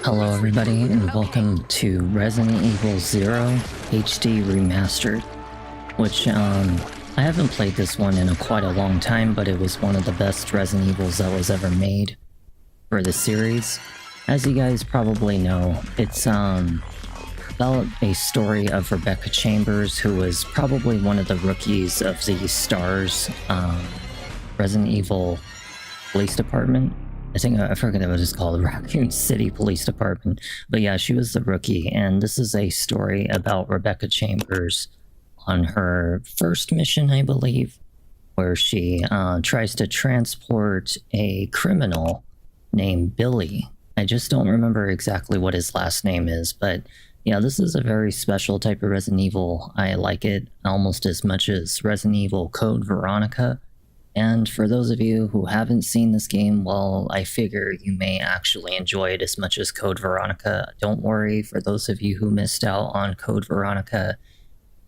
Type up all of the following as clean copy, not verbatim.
Hello everybody and welcome to Resident Evil 0 HD Remastered, which I haven't played this one in quite a long time, but it was one of the best Resident Evils that was ever made for the series. As you guys probably know, it's about a story of Rebecca Chambers, who was probably one of the rookies of the STARS Resident Evil Police Department. I forget what it's called, Raccoon City Police Department. But yeah, she was the rookie, and this is a story about Rebecca Chambers on her first mission, I believe, where she tries to transport a criminal named Billy. I just don't remember exactly what his last name is, but yeah, this is a very special type of Resident Evil. I like it almost as much as Resident Evil Code Veronica. And for those of you who haven't seen this game, well, I figure you may actually enjoy it as much as Code Veronica. Don't worry, for those of you who missed out on Code Veronica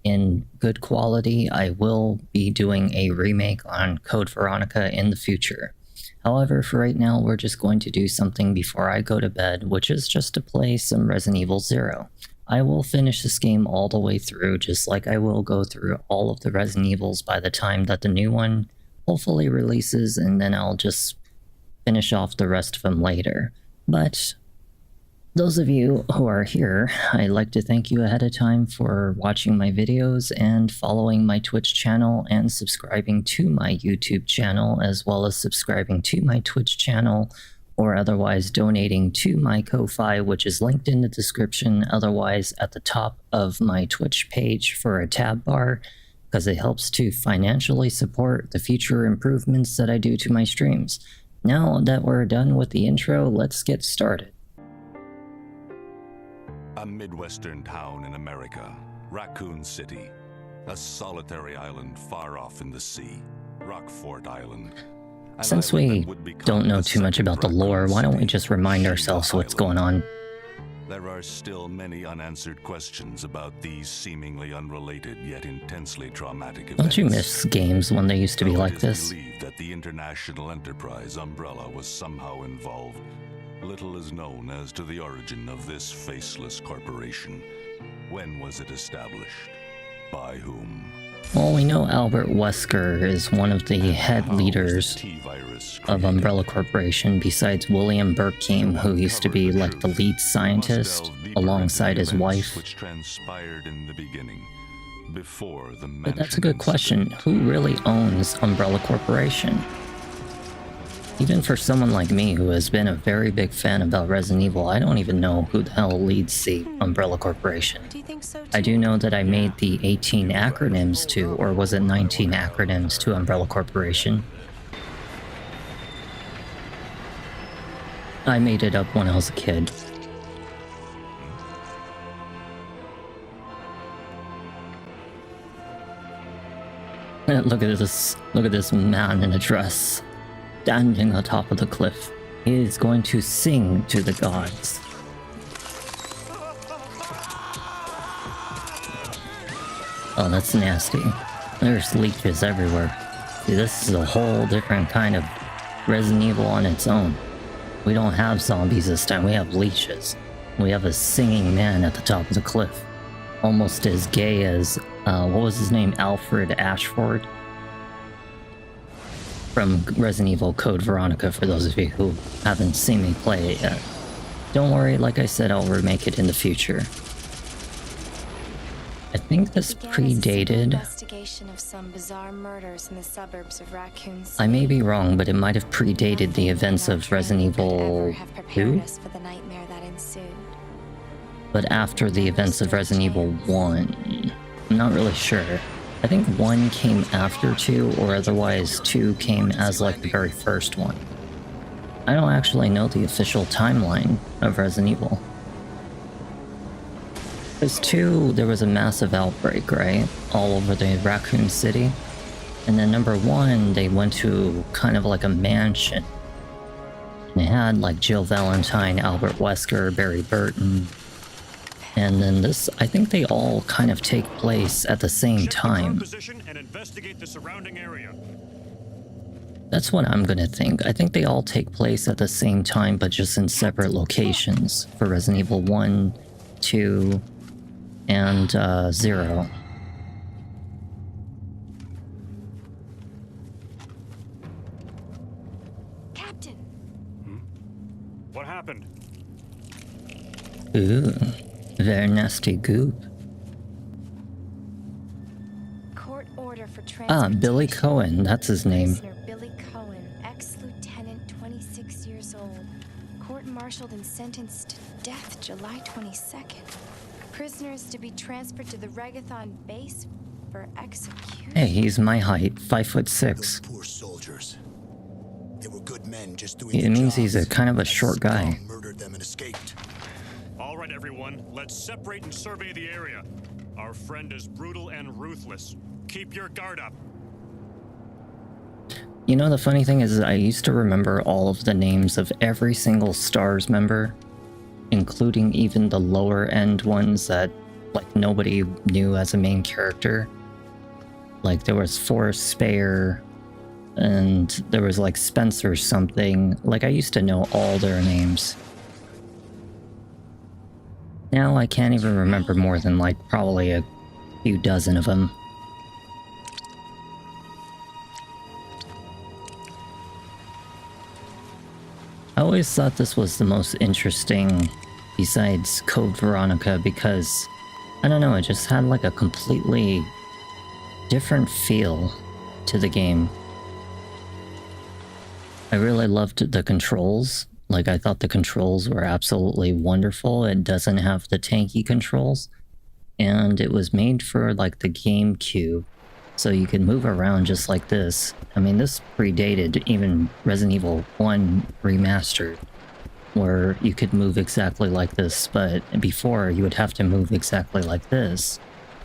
in good quality, I will be doing a remake on Code Veronica in the future. However, for right now, we're just going to do something before I go to bed, which is just to play some Resident Evil 0. I will finish this game all the way through, just like I will go through all of the Resident Evils by the time that the new one hopefully releases, and then I'll just finish off the rest of them later. But those of you who are here, I'd like to thank you ahead of time for watching my videos and following my Twitch channel and subscribing to my YouTube channel, as well as subscribing to my Twitch channel or otherwise donating to my Ko-Fi, which is linked in the description, otherwise at the top of my Twitch page for a tab bar, because it helps to financially support the future improvements that I do to my streams. Now that we're done with the intro, let's get started. A Midwestern town in America, Raccoon City, a solitary island far off in the sea, Rockfort Island. Since we don't know too much about the lore, why don't we just remind ourselves what's going on? There are still many unanswered questions about these seemingly unrelated yet intensely traumatic events. Don't you miss games when they used to be like this? It is believed that the international enterprise Umbrella was somehow involved. Little is known as to the origin of this faceless corporation. When was it established? By whom? Well, we know Albert Wesker is one of the head leaders of Umbrella Corporation, besides William Burkeem, who used to be like the lead scientist alongside his wife. But that's a good question. Who really owns Umbrella Corporation? Even for someone like me who has been a very big fan about Resident Evil, I don't even know who the hell leads the Umbrella Corporation. I do know that I made the 18 acronyms to, or was it 19 acronyms to Umbrella Corporation. I made it up when I was a kid. Look at this man in a dress, standing on top of the cliff. He is going to sing to the gods. Oh, that's nasty. There's leeches everywhere. See, this is a whole different kind of Resident Evil on its own. We don't have zombies this time, we have leeches. We have a singing man at the top of the cliff. Almost as gay as, what was his name? Alfred Ashford? From Resident Evil Code Veronica, for those of you who haven't seen me play it yet. Don't worry, like I said, I'll remake it in the future. I think this predated... Of some bizarre murders in the suburbs of Raccoon City. I may be wrong, but it might have predated the events of Resident Evil 2? But after the events of Resident Evil 1. I'm not really sure. I think 1 came after 2, or otherwise 2 came as like the very first one. I don't actually know the official timeline of Resident Evil. Because 2, there was a massive outbreak, right? All over the Raccoon City. And then number 1, they went to kind of like a mansion. And they had like Jill Valentine, Albert Wesker, Barry Burton. And then this, I think they all kind of take place at the same time. That's what I'm gonna think. I think they all take place at the same time, but just in separate locations for Resident Evil 1, 2, and 0. Captain! What happened? Ooh, very nasty goop. Court order for Billy Cohen, that's his name. Prisoner Billy Cohen, ex-lieutenant, 26 years old. Court-martialed and sentenced to death July 22nd. Prisoners to be transferred to the Regathon base for execution. Hey, he's my height, 5'6". Those poor soldiers. They were good men just doing It their means he's a jobs. kind of a short guy. Spawn murdered them and escaped. All right, everyone, let's separate and survey the area. Our friend is brutal and ruthless. Keep your guard up. You know, the funny thing is I used to remember all of the names of every single STARS member, including even the lower end ones that like nobody knew as a main character. Like there was Forrest Speyer, and there was like Spencer something. Like I used to know all their names. Now I can't even remember more than like probably a few dozen of them. I always thought this was the most interesting besides Code Veronica because, I don't know, it just had like a completely different feel to the game. I really loved the controls. Like I thought the controls were absolutely wonderful. It doesn't have the tanky controls. And it was made for like the GameCube. So you could move around just like this. I mean, this predated even Resident Evil 1 Remastered, where you could move exactly like this, but before you would have to move exactly like this.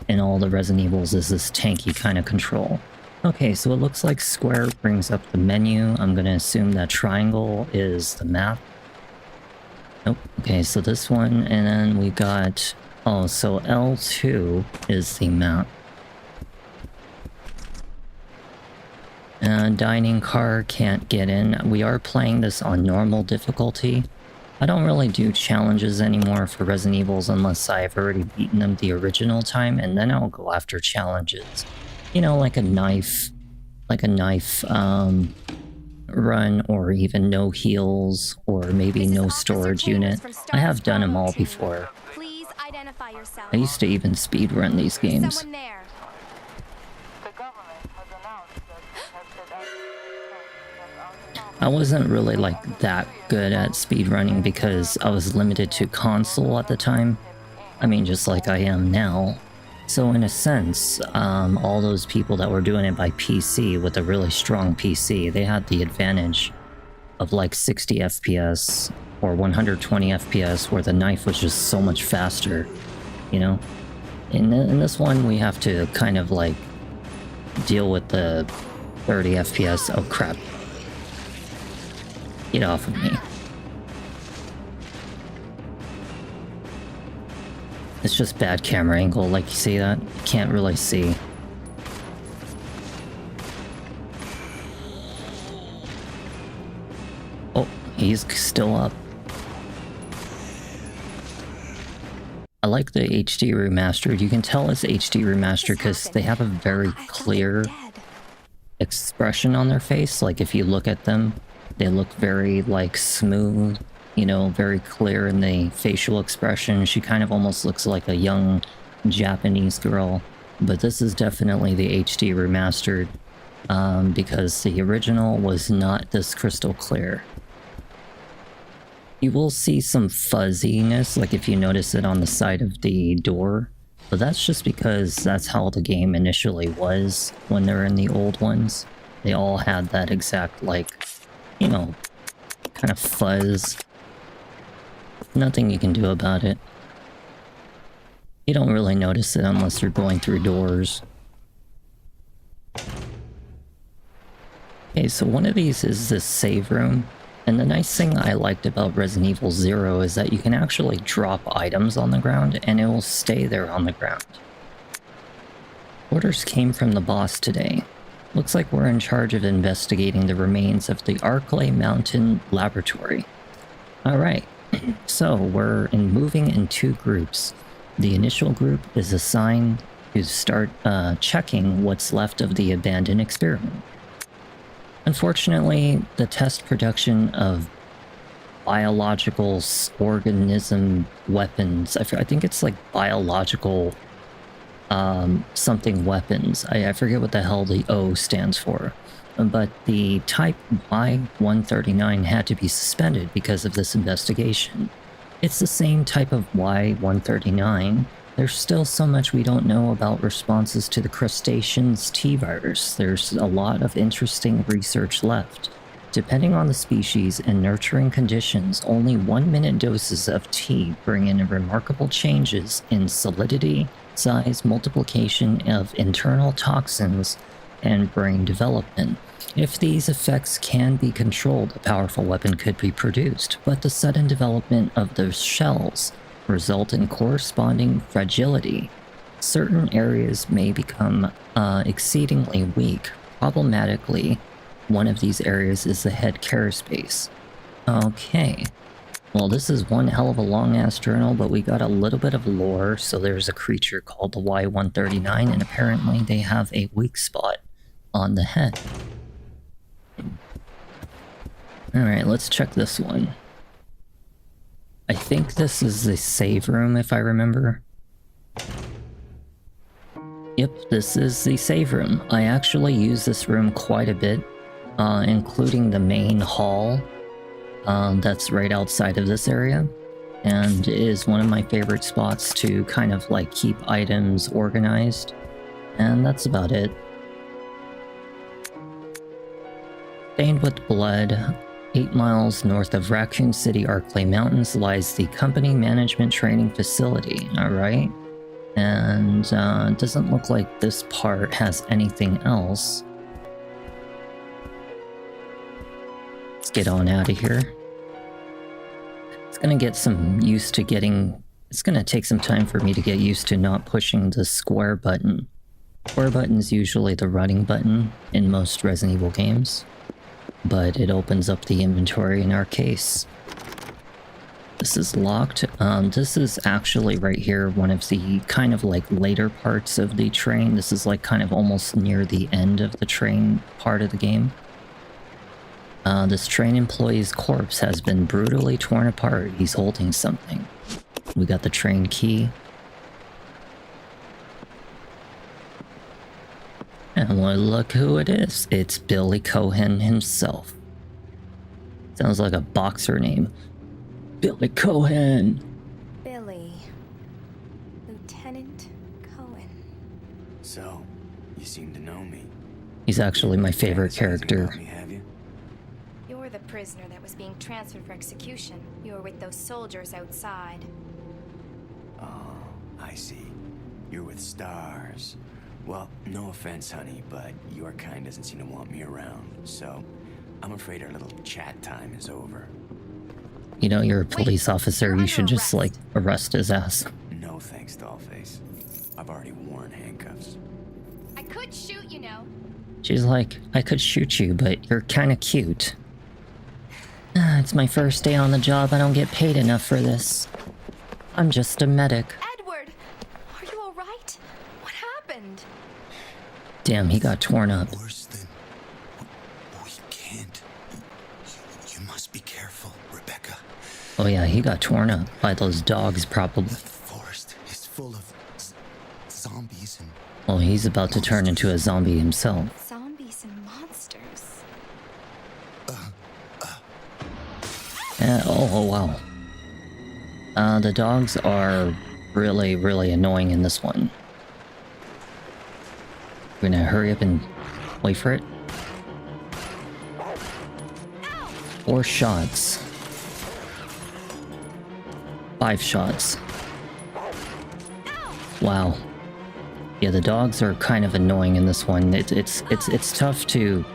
In all the Resident Evils is this tanky kind of control. Okay, so it looks like square brings up the menu. I'm gonna assume that triangle is the map. Nope. Okay, so this one, and then we got... Oh, so L2 is the map. Dining car can't get in. We are playing this on normal difficulty. I don't really do challenges anymore for Resident Evils unless I've already beaten them the original time, and then I'll go after challenges. You know, like a knife run, or even no heals, or maybe no storage unit. I have done them all before. Please identify yourself. I used to even speedrun these games. Someone there. I wasn't really like that good at speedrunning because I was limited to console at the time. I mean, just like I am now. So in a sense, all those people that were doing it by PC with a really strong PC, they had the advantage of like 60 FPS or 120 FPS where the knife was just so much faster, you know? In this one, we have to kind of like deal with the 30 FPS. Oh crap. Get off of me. It's just bad camera angle, like you see that? You can't really see. Oh, he's still up. I like the HD remastered. You can tell it's HD remastered because they have a very clear expression on their face. Like if you look at them, they look very like smooth, you know, very clear in the facial expression. She kind of almost looks like a young Japanese girl. But this is definitely the HD remastered because the original was not this crystal clear. You will see some fuzziness, like if you notice it on the side of the door. But that's just because that's how the game initially was when they were in the old ones. They all had that exact, like, you know, kind of fuzz. Nothing you can do about it. You don't really notice it unless you're going through doors. Okay, so one of these is this save room. And the nice thing I liked about Resident Evil 0 is that you can actually drop items on the ground and it will stay there on the ground. Orders came from the boss today. Looks like we're in charge of investigating the remains of the Arklay Mountain Laboratory. Alright, so we're moving in 2 groups. The initial group is assigned to start checking what's left of the abandoned experiment. Unfortunately, the test production of biological organism weapons, I think it's like biological something weapons. I forget what the hell the O stands for. But the type Y-139 had to be suspended because of this investigation. It's the same type of Y-139. There's still so much we don't know about responses to the crustaceans T-virus. There's a lot of interesting research left. Depending on the species and nurturing conditions, only 1-minute doses of T bring in remarkable changes in solidity, size, multiplication of internal toxins, and brain development. If these effects can be controlled, a powerful weapon could be produced, but the sudden development of the shells result in corresponding fragility. Certain areas may become exceedingly weak. Problematically, one of these areas is the head carapace. Okay. Well, this is one hell of a long-ass journal, but we got a little bit of lore. So there's a creature called the Y-139, and apparently they have a weak spot on the head. Alright, let's check this one. I think this is the save room, if I remember. Yep, this is the save room. I actually use this room quite a bit, including the main hall that's right outside of this area, and is one of my favorite spots to kind of like keep items organized, and that's about it. Stained with blood, 8 miles north of Raccoon City Arklay Mountains lies the company management training facility, alright? And it doesn't look like this part has anything else. Let's get on out of here. It's gonna get some used to getting... It's gonna take some time for me to get used to not pushing the square button. Square button is usually the running button in most Resident Evil games, but it opens up the inventory in our case. This is locked. This is actually right here one of the kind of like later parts of the train. This is like kind of almost near the end of the train part of the game. This train employee's corpse has been brutally torn apart. He's holding something. We got the train key. And look who it is. It's Billy Cohen himself. Sounds like a boxer name. Billy Cohen. Billy. Lieutenant Cohen. So, you seem to know me. He's actually my favorite character. Me, have you? You're the prisoner that was being transferred for execution. You were with those soldiers outside. Oh, I see. You're with Stars. Well, no offense, honey, but your kind doesn't seem to want me around, so I'm afraid our little chat time is over. You know, you're a police officer. You should just, like, arrest his ass. No thanks, Dollface. I've already worn handcuffs. I could shoot, you know. She's like, I could shoot you, but you're kind of cute. It's my first day on the job. I don't get paid enough for this. I'm just a medic. Edward! Are you alright? What happened? Damn, he got torn up. Worse than... We can't. You must be careful, Rebecca. Oh yeah, he got torn up by those dogs, probably. The forest is full of zombies and... Well, he's about to turn into a zombie himself. Zombies and monsters. Oh wow. The dogs are really, really annoying in this one. We're gonna hurry up and wait for it. 4 shots. 5 shots. Wow. Yeah, the dogs are kind of annoying in this one. It's tough to...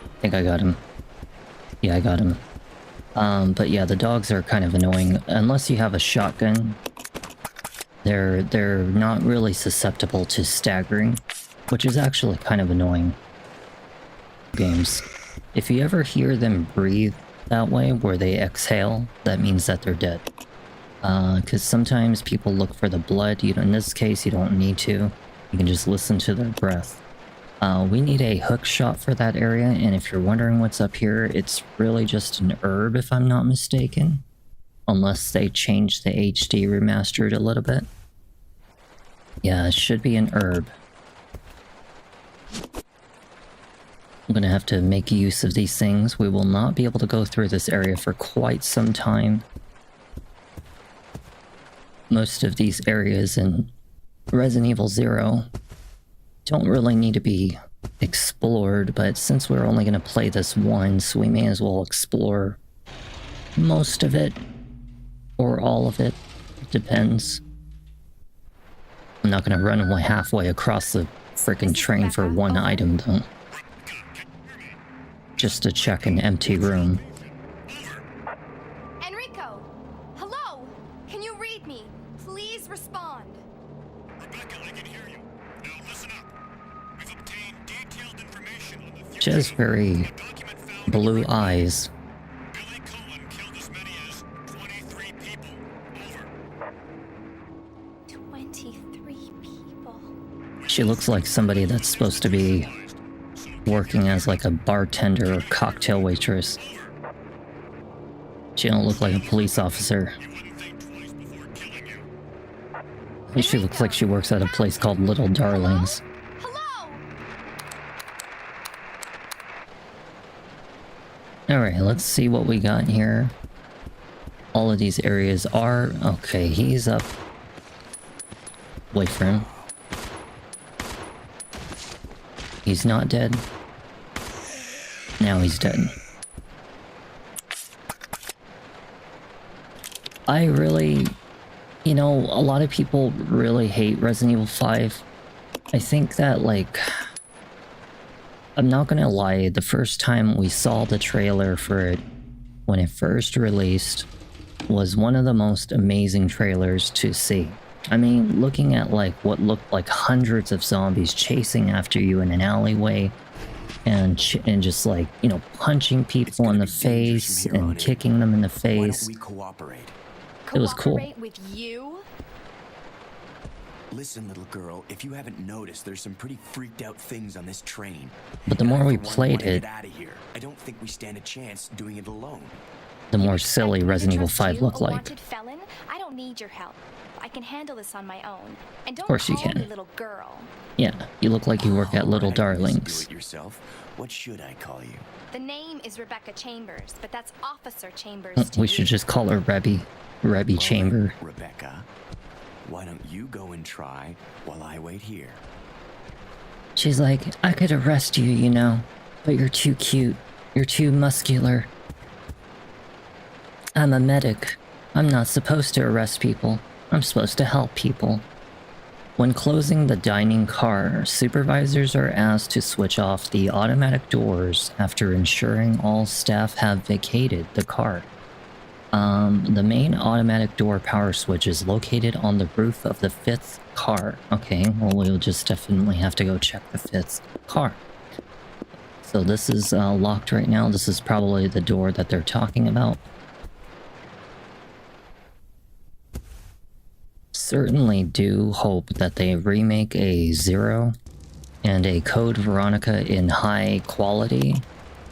I think I got him. Yeah, I got him. But yeah, the dogs are kind of annoying. Unless you have a shotgun, They're not really susceptible to staggering, which is actually kind of annoying. Games. If you ever hear them breathe that way, where they exhale, that means that they're dead. Because sometimes people look for the blood. In this case, you don't need to. You can just listen to their breath. We need a hook shot for that area, and if you're wondering what's up here, it's really just an herb, if I'm not mistaken. Unless they changed the HD remastered a little bit. Yeah, it should be an herb. I'm gonna have to make use of these things. We will not be able to go through this area for quite some time. Most of these areas in Resident Evil 0 don't really need to be explored, but since we're only gonna play this once, we may as well explore most of it. Or all of it. It depends. I'm not gonna run away halfway across the frickin' train for one item, though. Just to check an empty room. Enrico! Hello! Can you read me? Please respond. Rebecca, I can hear you. Now listen up. We've obtained detailed information on the future. She has very Document found blue eyes. Billy Cullen killed as many as 23 people. Over. 23 people. She looks like somebody that's supposed to be working as like a bartender or cocktail waitress. She don't look like a police officer. You wouldn't think twice before killing you. She looks like she works at a place called Little Darlings. Hello! Alright, let's see what we got here. All of these areas are... Okay, he's up. Wait for him. He's not dead. Now he's dead. I really... a lot of people really hate Resident Evil 5. I think that, like... I'm not gonna lie, the first time we saw the trailer for it, when it first released, was one of the most amazing trailers to see. I mean, looking at like what looked like hundreds of zombies chasing after you in an alleyway, and just like, punching people in the face and kicking them in the Why don't face. we cooperate? It was cool. Cooperate with you? Listen, little girl, if you haven't noticed, there's some pretty freaked out things on this train. But the And more I, we for one, played wanna it, get out of here. I don't think we stand a chance doing it alone. the more silly Expect me to Resident Evil trust 5 you, looked a like. wanted felon? I don't need your help. I can handle this on my own. And don't course you call me can. little girl. Yeah, you look like you work at Little Alright, Darlings. Do it yourself. What should I call you? The name is Rebecca Chambers, but that's Officer Chambers to We you. should just call her Rebby. Rebby Chamber. Rebecca, why don't you go and try while I wait here? She's like, I could arrest you, but you're too cute. You're too muscular. I'm a medic. I'm not supposed to arrest people. I'm supposed to help people. When closing the dining car, supervisors are asked to switch off the automatic doors after ensuring all staff have vacated the car. The main automatic door power switch is located on the roof of the 5th car. Okay, well, we'll just definitely have to go check the 5th car. So this is locked right now. This is probably the door that they're talking about. Certainly do hope that they remake a 0 and a Code Veronica in high quality,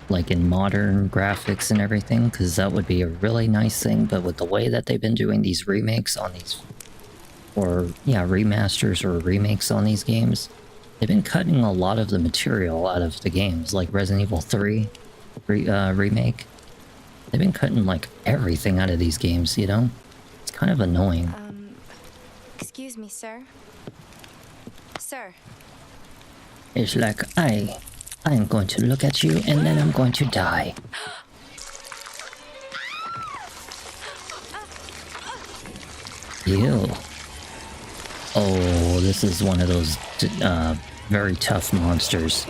like in modern graphics and everything, because that would be a really nice thing. But with the way that they've been doing these remakes on these, remasters or remakes on these games, they've been cutting a lot of the material out of the games, like Resident Evil 3 remake. They've been cutting like everything out of these games, It's kind of annoying. Excuse me, sir. Sir. It's like, I'm going to look at you and then I'm going to die. Ew. Oh, this is one of those very tough monsters.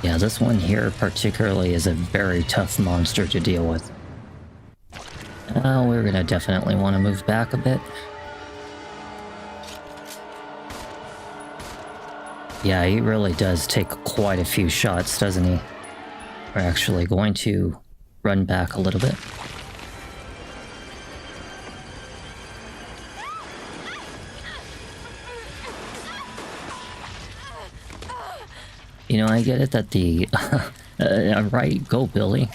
Yeah, this one here particularly is a very tough monster to deal with. We're gonna definitely want to move back a bit. Yeah, he really does take quite a few shots, doesn't he? We're actually going to run back a little bit. You know, I get it that the... right, go Billy.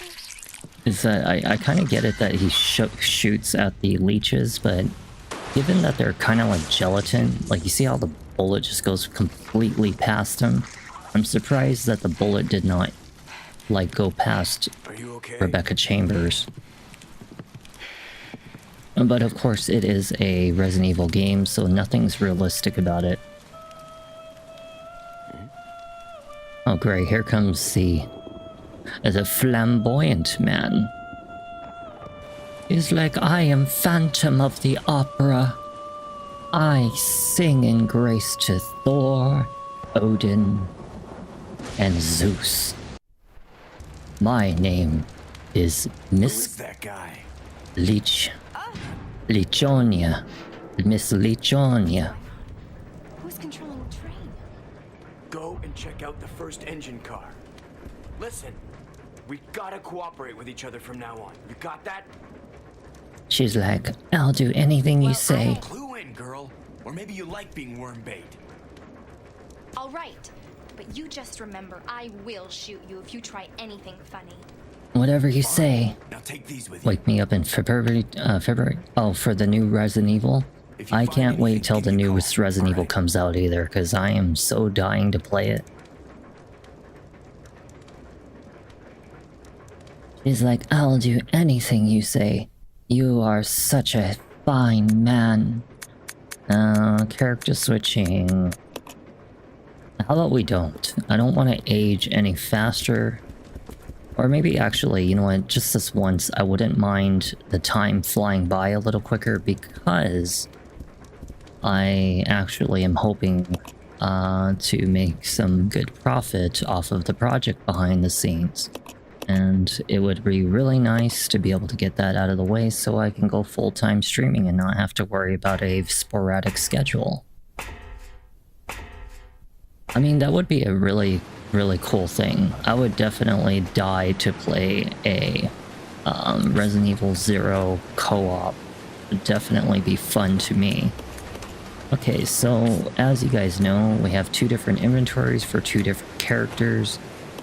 Is that I kind of get it that he shoots at the leeches, but given that they're kind of like gelatin, like you see how the bullet just goes completely past him, I'm surprised that the bullet did not like go past Rebecca Chambers. But of course it is a Resident Evil game, so nothing's realistic about it. Oh great, here comes the flamboyant man. He's like, I am Phantom of the Opera. I sing in grace to Thor, Odin, and Zeus. My name is Miss that guy? Lichonia. Miss Lichonia. Who's controlling the train? Go and check out the first engine car. Listen, we gotta cooperate with each other from now on. You got that? She's like, I'll do anything you say. Clue in, girl. Or maybe you like being worm bait. All right, but you just remember I will shoot you if you try anything funny. Whatever you say. Now take these with you. Wake me up in February. Oh, for the new Resident Evil? I can't wait till the newest Resident Evil comes out either, because I am so dying to play it. She's like, I'll do anything you say. You are such a fine man. Character switching. How about we don't? I don't want to age any faster. Or maybe actually, you know what, just this once, I wouldn't mind the time flying by a little quicker because I actually am hoping to make some good profit off of the project behind the scenes. And it would be really nice to be able to get that out of the way so I can go full-time streaming and not have to worry about a sporadic schedule. I mean, that would be a really cool thing. I would definitely die to play a Resident Evil 0 co-op. It would definitely be fun to me. Okay, so as you guys know, we have two different inventories for two different characters.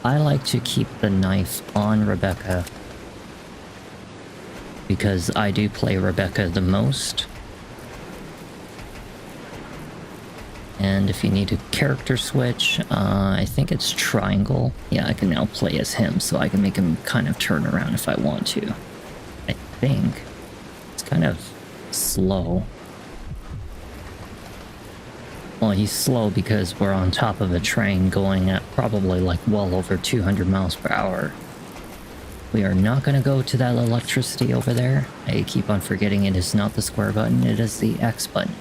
I like to keep the knife on Rebecca because I do play Rebecca the most. And if you need a character switch, I think it's triangle. Yeah, I can now play as him, so I can make him kind of turn around if I want to. I think. It's kind of slow. Well, he's slow because we're on top of a train going at probably like well over 200 miles per hour. We are not going to go to that electricity over there. I keep on forgetting it is not the square button, it is the X button.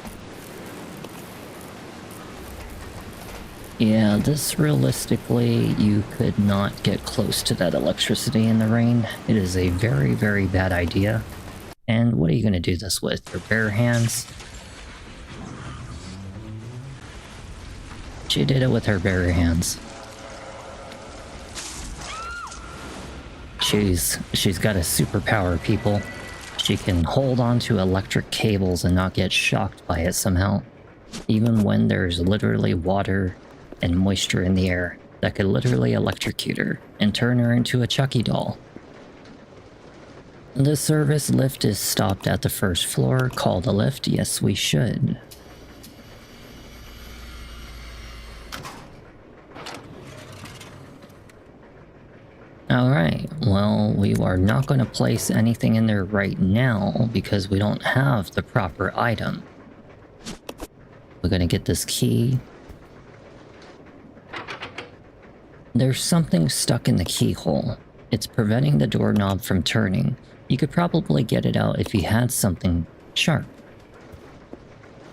Yeah, this realistically, you could not get close to that electricity in the rain. It is a very bad idea. And what are you going to do this with? Your bare hands? She did it with her bare hands. She's got a superpower, people. She can hold on to electric cables and not get shocked by it somehow. Even when there's literally water and moisture in the air that could literally electrocute her and turn her into a Chucky doll. The service lift is stopped at the first floor. Call the lift. Yes, we should. Alright, well, we are not going to place anything in there right now because we don't have the proper item. We're going to get this key. There's something stuck in the keyhole. It's preventing the doorknob from turning. You could probably get it out if you had something sharp.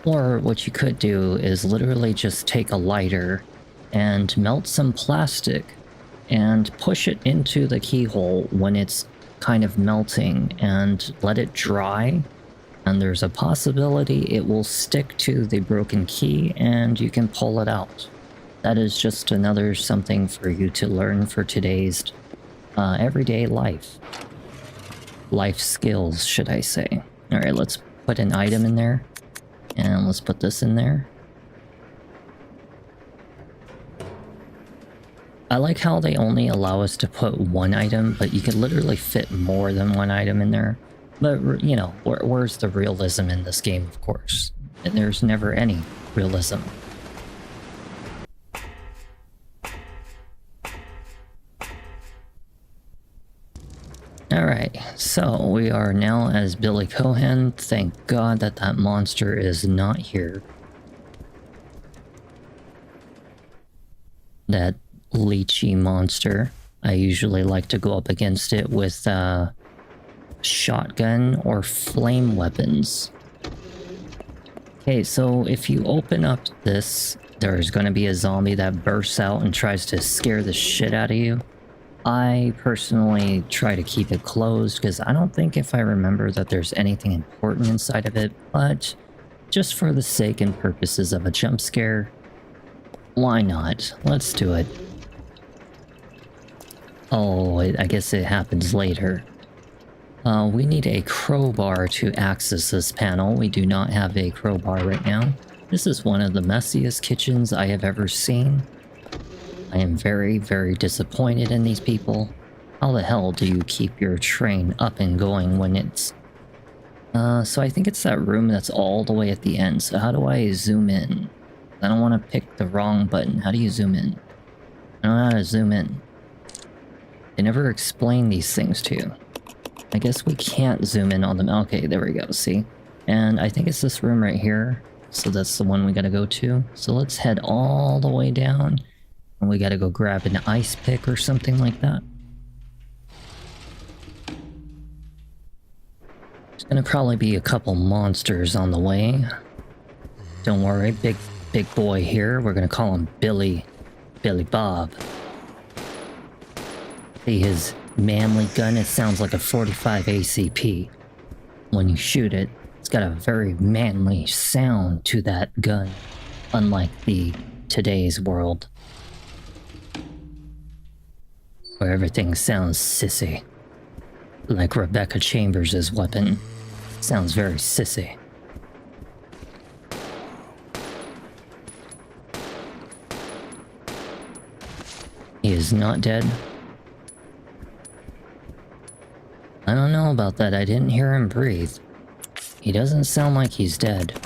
Or what you could do is literally just take a lighter and melt some plastic and push it into the keyhole when it's kind of melting and let it dry. And there's a possibility it will stick to the broken key and you can pull it out. that is just another something for you to learn for today's everyday life. Life skills, should I say. Alright, let's put an item in there. And let's put this in there. I like how they only allow us to put one item, but you can literally fit more than one item in there. But, you know, where's the realism in this game, of course? And there's never any realism. Alright, so we are now as Billy Cohen. Thank God that that monster is not here. That leechy monster. I usually like to go up against it with shotgun or flame weapons. Okay, so if you open up this, there's going to be a zombie that bursts out and tries to scare the shit out of you. I personally try to keep it closed because I don't think, if I remember, that there's anything important inside of it, but just for the sake and purposes of a jump scare, why not? Let's do it. Oh, I guess it happens later. We need a crowbar to access this panel. We do not have a crowbar right now. This is one of the messiest kitchens I have ever seen. I am very, very disappointed in these people. How the hell do you keep your train up and going when it's... so I think it's that room that's all the way at the end. So how do I zoom in? I don't want to pick the wrong button. How do you zoom in? I don't know how to zoom in. They never explain these things to you. I guess we can't zoom in on them. Okay, there we go, see? And I think it's this room right here. So that's the one we gotta go to. So let's head all the way down. And we gotta go grab an ice pick or something like that. There's gonna probably be a couple monsters on the way. Don't worry, big boy here. We're gonna call him Billy Bob. See his manly gun? It sounds like a 45 ACP. When you shoot it, it's got a very manly sound to that gun, unlike the today's world, where everything sounds sissy. Like Rebecca Chambers' weapon. Sounds very sissy. He is not dead. I don't know about that. I didn't hear him breathe. He doesn't sound like he's dead.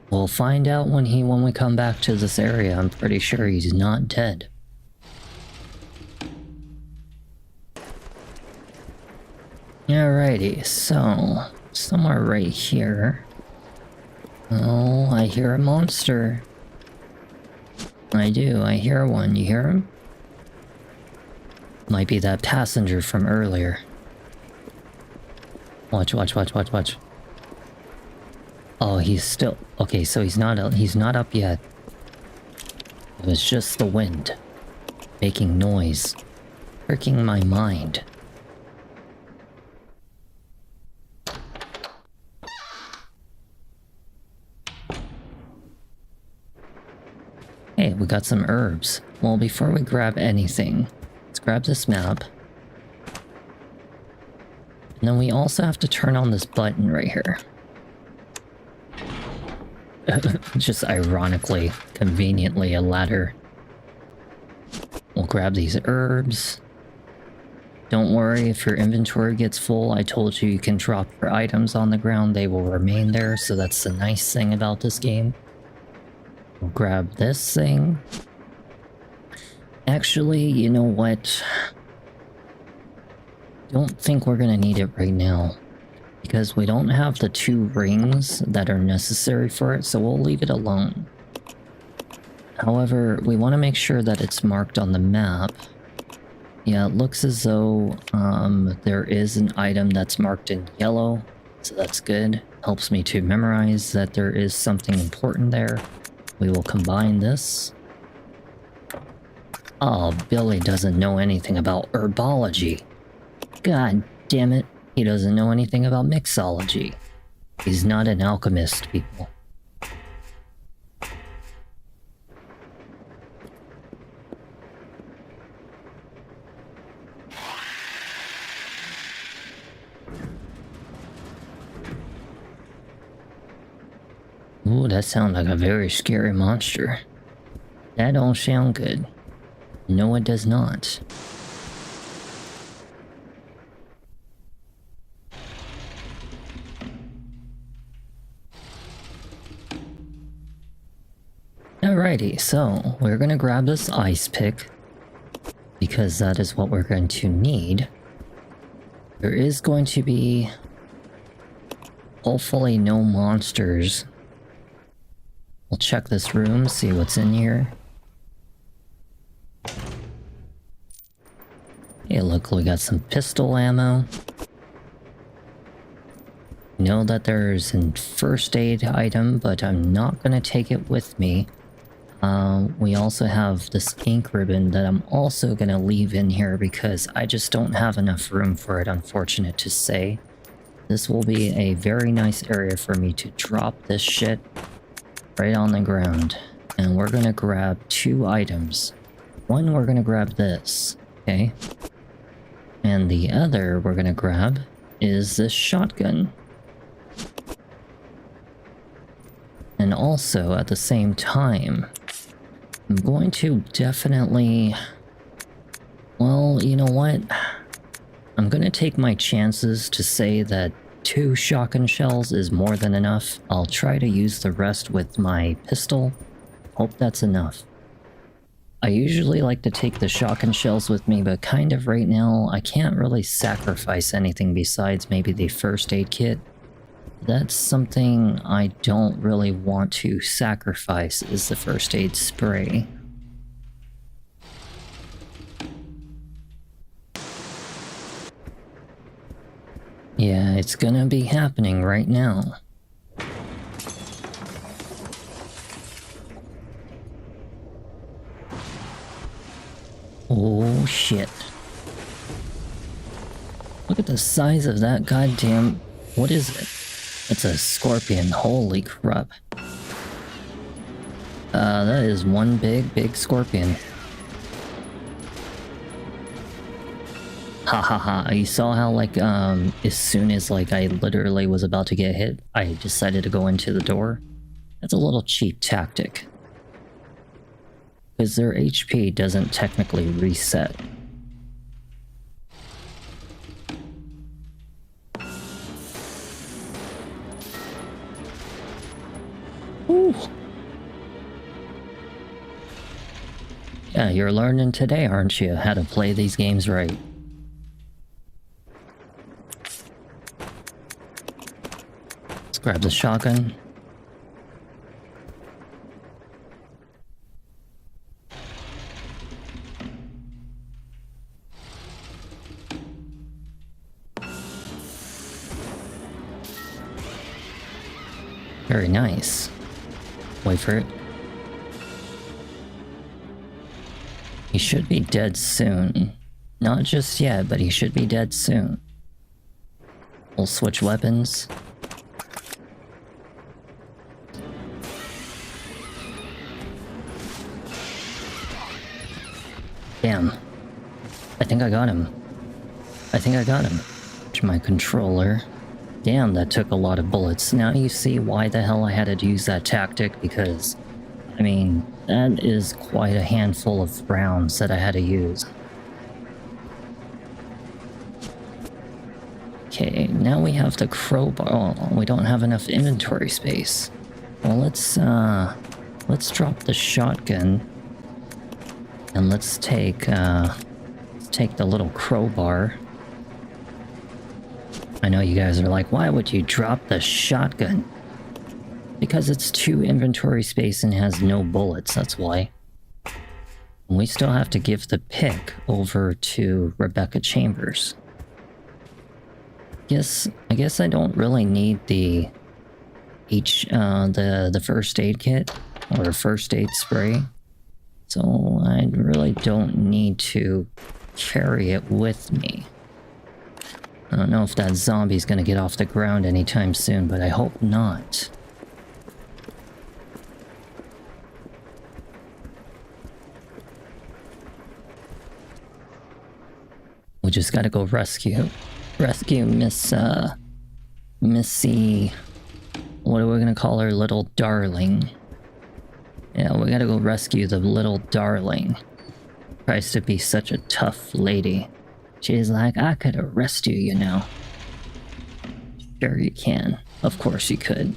We'll find out when we come back to this area. I'm pretty sure he's not dead. Alrighty, so somewhere right here. Oh, I hear a monster. I do, I hear one. You hear him? Might be that passenger from earlier. Watch. Oh, he's still... Okay, so he's not up yet. It was just the wind. Making noise. Irking my mind. Hey, we got some herbs. Well, before we grab anything, let's grab this map. And then we also have to turn on this button right here. Just ironically, conveniently, a ladder. We'll grab these herbs. Don't worry if your inventory gets full. I told you can drop your items on the ground. They will remain there, so that's the nice thing about this game. We'll grab this thing. Actually, you know what? Don't think we're gonna need it right now. Because we don't have the 2 rings that are necessary for it, so we'll leave it alone. However, we want to make sure that it's marked on the map. Yeah, it looks as though there is an item that's marked in yellow, so that's good. Helps me to memorize that there is something important there. We will combine this. Oh, Billy doesn't know anything about herbology. God damn it. He doesn't know anything about mixology. He's not an alchemist, people. that sounds like a very scary monster. That don't sound good. No, it does not. Alrighty, so we're gonna grab this ice pick because that is what we're going to need. There is going to be hopefully no monsters. We'll check this room, see what's in here. Hey, look, we got some pistol ammo. Know that there's a first aid item, but I'm not gonna take it with me. We also have this ink ribbon that I'm also gonna leave in here because I just don't have enough room for it, unfortunate to say. This will be a very nice area for me to drop this shit right on the ground. And we're gonna grab 2 items. One, we're gonna grab this, okay? And the other we're gonna grab is this shotgun. And also, at the same time, I'm going to definitely... Well, you know what? I'm gonna take my chances to say that 2 shotgun shells is more than enough. I'll try to use the rest with my pistol. Hope that's enough. I usually like to take the shotgun shells with me, but kind of right now, I can't really sacrifice anything besides maybe the first aid kit. That's something I don't really want to sacrifice, is the first aid spray. Yeah, it's gonna be happening right now. Oh shit. Look at the size of that goddamn... What is it? It's a scorpion, holy crap. That is one big scorpion. Ha ha ha, you saw how like, as soon as like I literally was about to get hit, I decided to go into the door? That's a little cheap tactic. Because their HP doesn't technically reset. Ooh. Yeah, you're learning today, aren't you? How to play these games right. Let's grab the shotgun. Very nice. Wait for it. He should be dead soon. Not just yet, but he should be dead soon. We'll switch weapons. Damn. I think I got him. I think I got him. To my controller. Damn, that took a lot of bullets. Now you see why the hell I had to use that tactic, because, I mean, that is quite a handful of rounds that I had to use. Okay, now we have the crowbar. Oh, we don't have enough inventory space. Well, let's drop the shotgun. And let's take the little crowbar. I know you guys are like, why would you drop the shotgun? Because it's 2 inventory space and has no bullets, that's why. And we still have to give the pick over to Rebecca Chambers. I guess I don't really need the first aid kit or first aid spray. So I really don't need to carry it with me. I don't know if that zombie's gonna get off the ground anytime soon, but I hope not. We just gotta go rescue Missy What are we gonna call her? Little darling. Yeah, we gotta go rescue the little darling. Tries to be such a tough lady. She's like, I could arrest you, you know. Sure you can. Of course you could.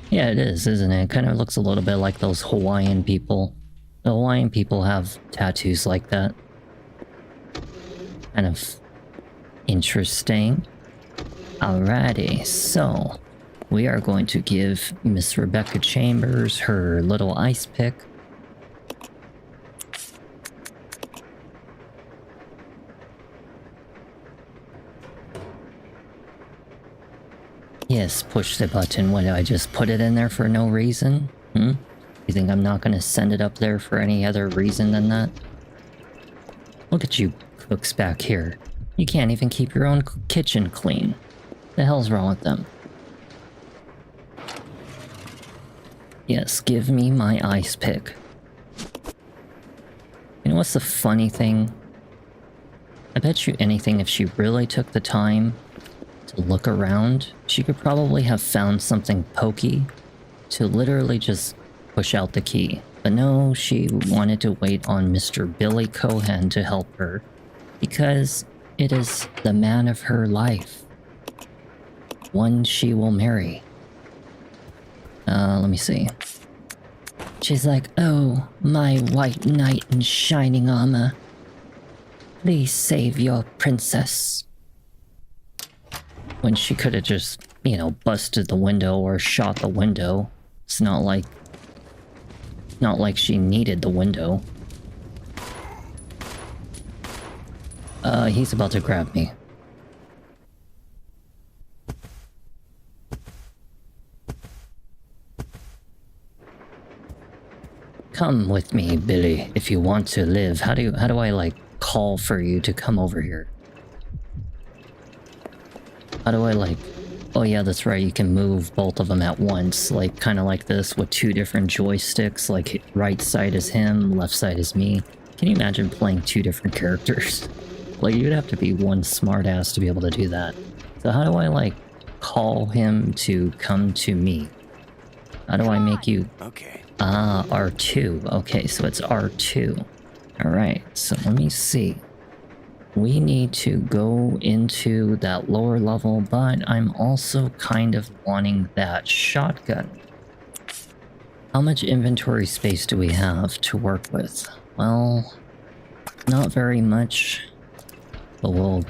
Yeah, it is, isn't it? It kind of looks a little bit like those Hawaiian people. The Hawaiian people have tattoos like that. Kind of interesting. Alrighty, so we are going to give Miss Rebecca Chambers her little ice pick. Yes, push the button. What, I just put it in there for no reason? You think I'm not gonna send it up there for any other reason than that? Look at you cooks back here. You can't even keep your own kitchen clean. The hell's wrong with them? Yes, give me my ice pick. You know what's the funny thing? I bet you anything if she really took the time to look around, she could probably have found something pokey to literally just push out the key. But no, she wanted to wait on Mr. Billy Cohen to help her because it is the man of her life. One she will marry. Let me see. She's like, oh, my white knight in shining armor. Please save your princess. When she could have just, you know, busted the window or shot the window. It's not like she needed the window. He's about to grab me. Come with me, Billy, if you want to live. How do I like call for you to come over here? How do I like... Oh yeah, that's right, you can move both of them at once, like kind of like this with two different joysticks, like right side is him, left side is me. Can you imagine playing two different characters? Like, you'd have to be one smartass to be able to do that. So how do I like call him to come to me? How do I make you... Okay. Ah, R2. Okay, so it's R2. Alright, so let me see. We need to go into that lower level, but I'm also kind of wanting that shotgun. How much inventory space do we have to work with? Well, not very much. But we'll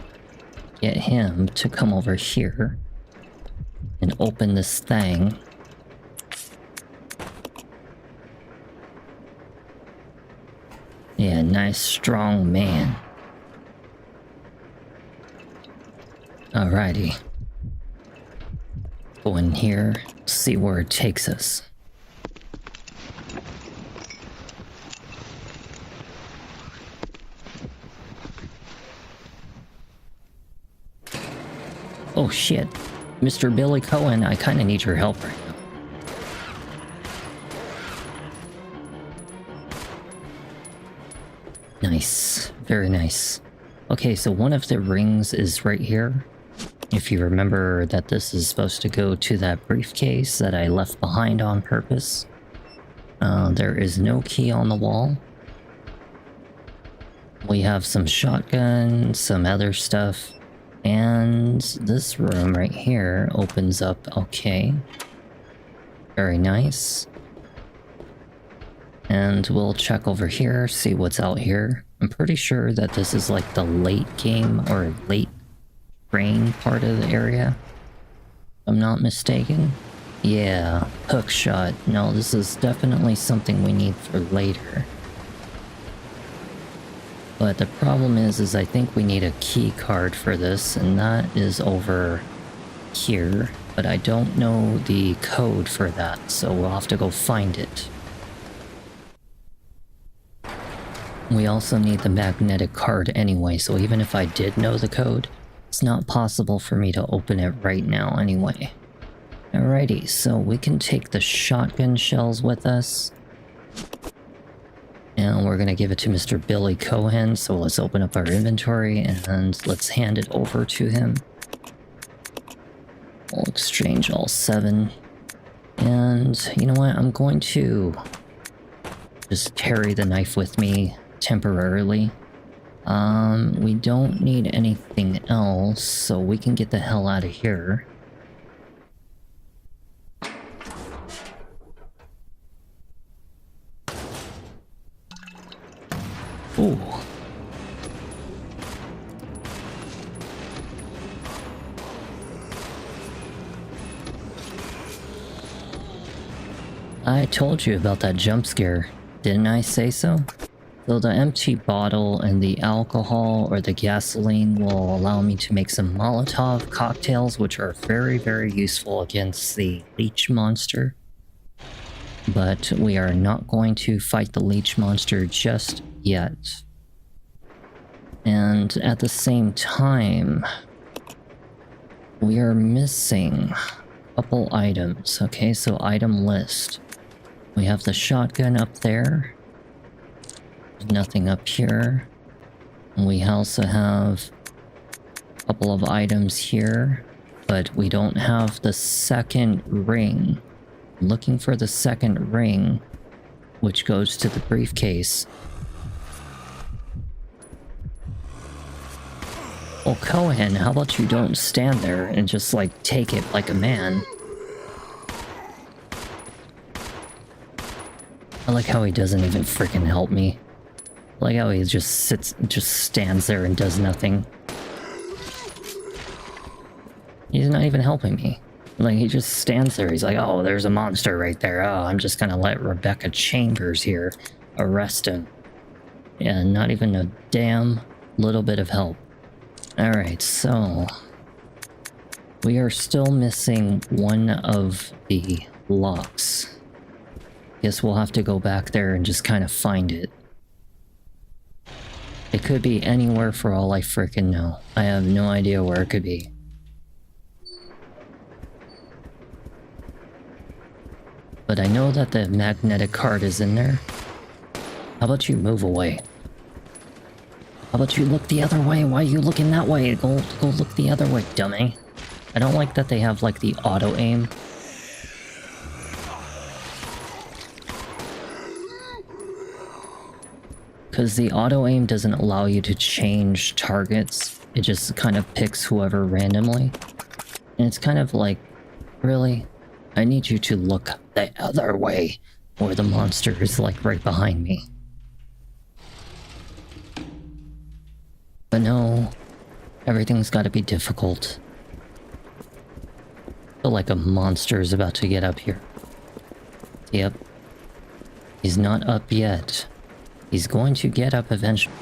get him to come over here and open this thing. Yeah, nice strong man. Alrighty. Go in here, see where it takes us. Oh shit. Mr. Billy Cohen, I kinda need your help right now. Nice. Very nice. Okay, so one of the rings is right here. If you remember that this is supposed to go to that briefcase that I left behind on purpose. There is no key on the wall. We have some shotgun, some other stuff. And this room right here opens up okay. Very nice. And we'll check over here, see what's out here. I'm pretty sure that this is like the late game or late train part of the area. If I'm not mistaken. Yeah, hook shot. No, this is definitely something we need for later. But the problem is I think we need a key card for this, and that is over here. But I don't know the code for that, so we'll have to go find it. We also need the magnetic card anyway, so even if I did know the code, it's not possible for me to open it right now anyway. Alrighty, so we can take the shotgun shells with us. And we're gonna give it to Mr. Billy Cohen. So let's open up our inventory and let's hand it over to him. We'll exchange all 7. And you know what? I'm going to just carry the knife with me temporarily. We don't need anything else, so we can get the hell out of here. Ooh. I told you about that jump scare, didn't I say so? So the empty bottle and the alcohol or the gasoline will allow me to make some Molotov cocktails, which are very, very useful against the leech monster. But we are not going to fight the leech monster just yet. And at the same time, we are missing a couple items. Okay, so item list. We have the shotgun up there. There's nothing up here. And we also have a couple of items here, but we don't have the second ring. I'm looking for the second ring, which goes to the briefcase. Well, Cohen, how about you don't stand there and just, like, take it like a man? I like how he doesn't even freaking help me. I like how he just stands there and does nothing. He's not even helping me. Like, he just stands there. He's like, oh, there's a monster right there. Oh, I'm just gonna let Rebecca Chambers here arrest him. Yeah, not even a damn little bit of help. Alright, so we are still missing one of the locks. Guess we'll have to go back there and just kind of find it. It could be anywhere for all I frickin' know. I have no idea where it could be. But I know that the magnetic card is in there. How about you move away? How about you look the other way? Why are you looking that way? Go look the other way, dummy. I don't like that they have, like, the auto-aim. Because the auto-aim doesn't allow you to change targets. It just kind of picks whoever randomly. And it's kind of like, really? I need you to look the other way, or the monster is, like, right behind me. But no, everything's gotta be difficult. I feel like a monster is about to get up here. Yep. He's not up yet. He's going to get up eventually.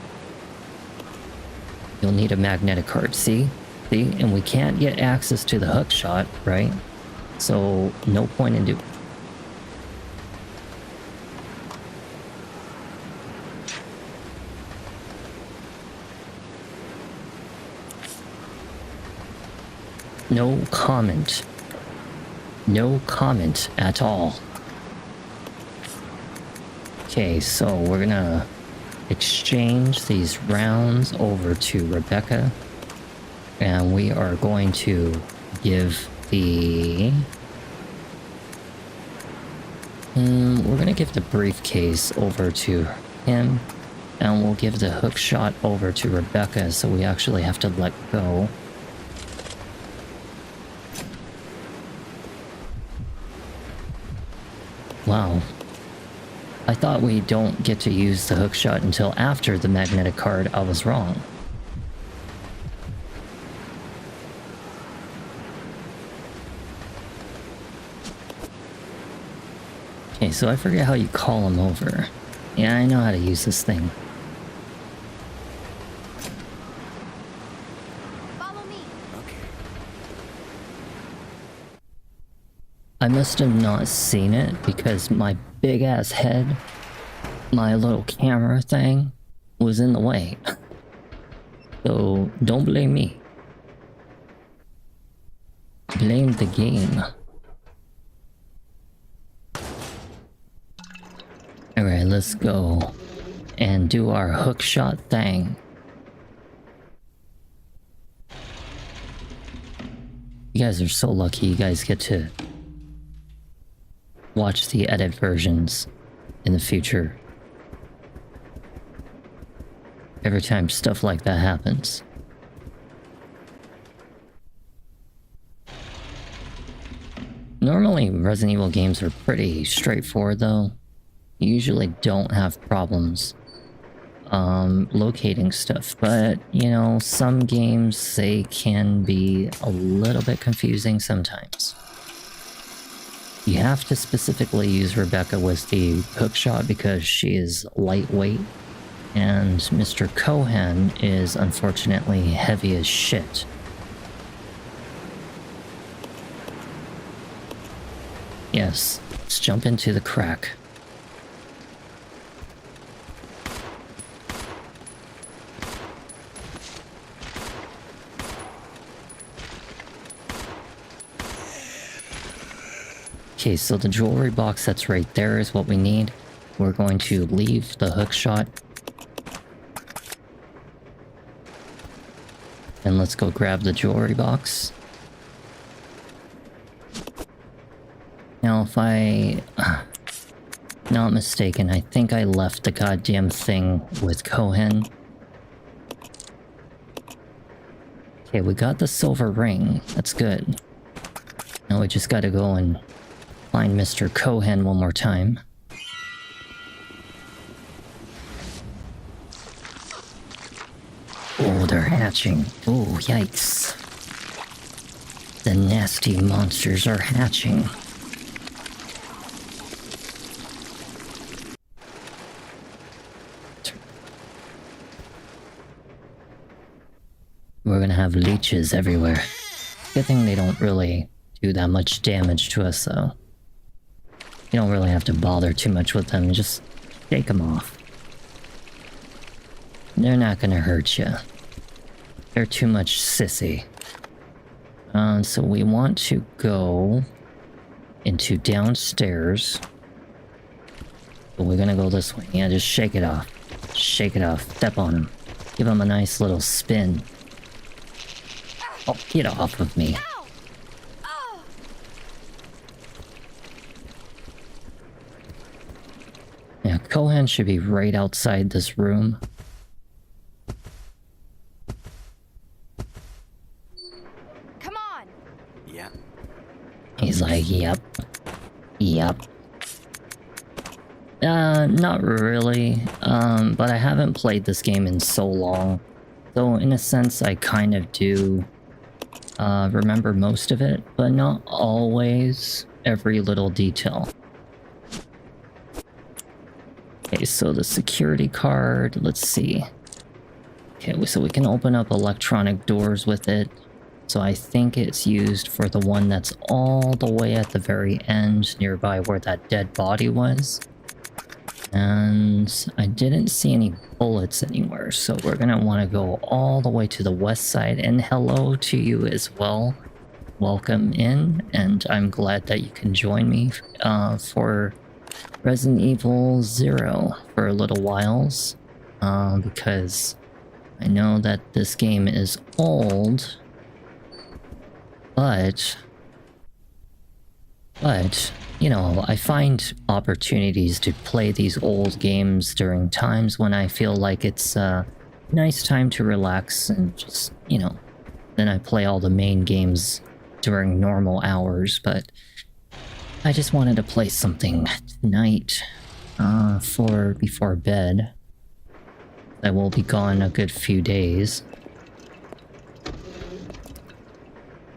You'll need a magnetic card, see? See? And we can't get access to the hook shot, right? So, no point in doing. No comment. No comment at all. Okay, so we're gonna exchange these rounds over to Rebecca. And we are going to give the... we're gonna give the briefcase over to him. And we'll give the hook shot over to Rebecca, so we actually have to let go. Wow. I thought we don't get to use the hook shot until after the magnetic card. I was wrong. Okay, so I forget how you call him over. Yeah, I know how to use this thing. Follow me. Okay. I must have not seen it because my big ass head, my little camera thing, was in the way. So don't blame me. Blame the game. Alright, let's go. and do our hookshot thing. You guys are so lucky you guys get to watch the edit versions in the future. Every time stuff like that happens. Normally, Resident Evil games are pretty straightforward though. You usually don't have problems locating stuff, but you know, some games, they can be a little bit confusing sometimes. You have to specifically use Rebecca with the hookshot because she is lightweight, and Mr. Cohen is unfortunately heavy as shit. Yes, let's jump into the crack. Okay, so the jewelry box that's right there is what we need. We're going to leave the hookshot. And let's go grab the jewelry box. Now, if I... not mistaken, I think I left the goddamn thing with Cohen. Okay, we got the silver ring. That's good. Now we just gotta go and find Mr. Cohen one more time. Oh, they're hatching. Oh, yikes. The nasty monsters are hatching. We're gonna have leeches everywhere. Good thing they don't really do that much damage to us, though. You don't really have to bother too much with them, just shake them off. They're not gonna hurt you. They're too much sissy. So we want to go into downstairs. But we're gonna go this way. Yeah, just shake it off. Shake it off. Step on him. Give him a nice little spin. Oh, get off of me. Yeah, Cohen should be right outside this room. Come on. Yeah. He's like, yep. Yep. Not really. But I haven't played this game in so long. So in a sense, I kind of do remember most of it, but not always every little detail. Okay, so the security card, let's see. Okay, so we can open up electronic doors with it. So I think it's used for the one that's all the way at the very end, nearby where that dead body was. And I didn't see any bullets anywhere, so we're gonna want to go all the way to the west side. And hello to you as well. Welcome in, and I'm glad that you can join me for Resident Evil 0 for a little whiles. Because I know that this game is old, but you know, I find opportunities to play these old games during times when I feel like it's a nice time to relax and just, you know, then I play all the main games during normal hours, but I just wanted to play something tonight for before bed. I will be gone a good few days.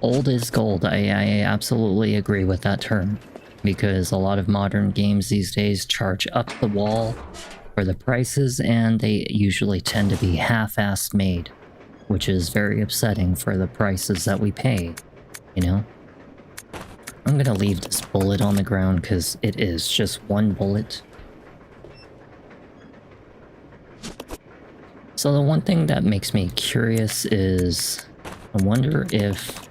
Old is gold. I absolutely agree with that term. Because a lot of modern games these days charge up the wall for the prices, and they usually tend to be half-assed made, which is very upsetting for the prices that we pay, you know? I'm gonna leave this bullet on the ground because it is just one bullet. So the one thing that makes me curious is, I wonder if...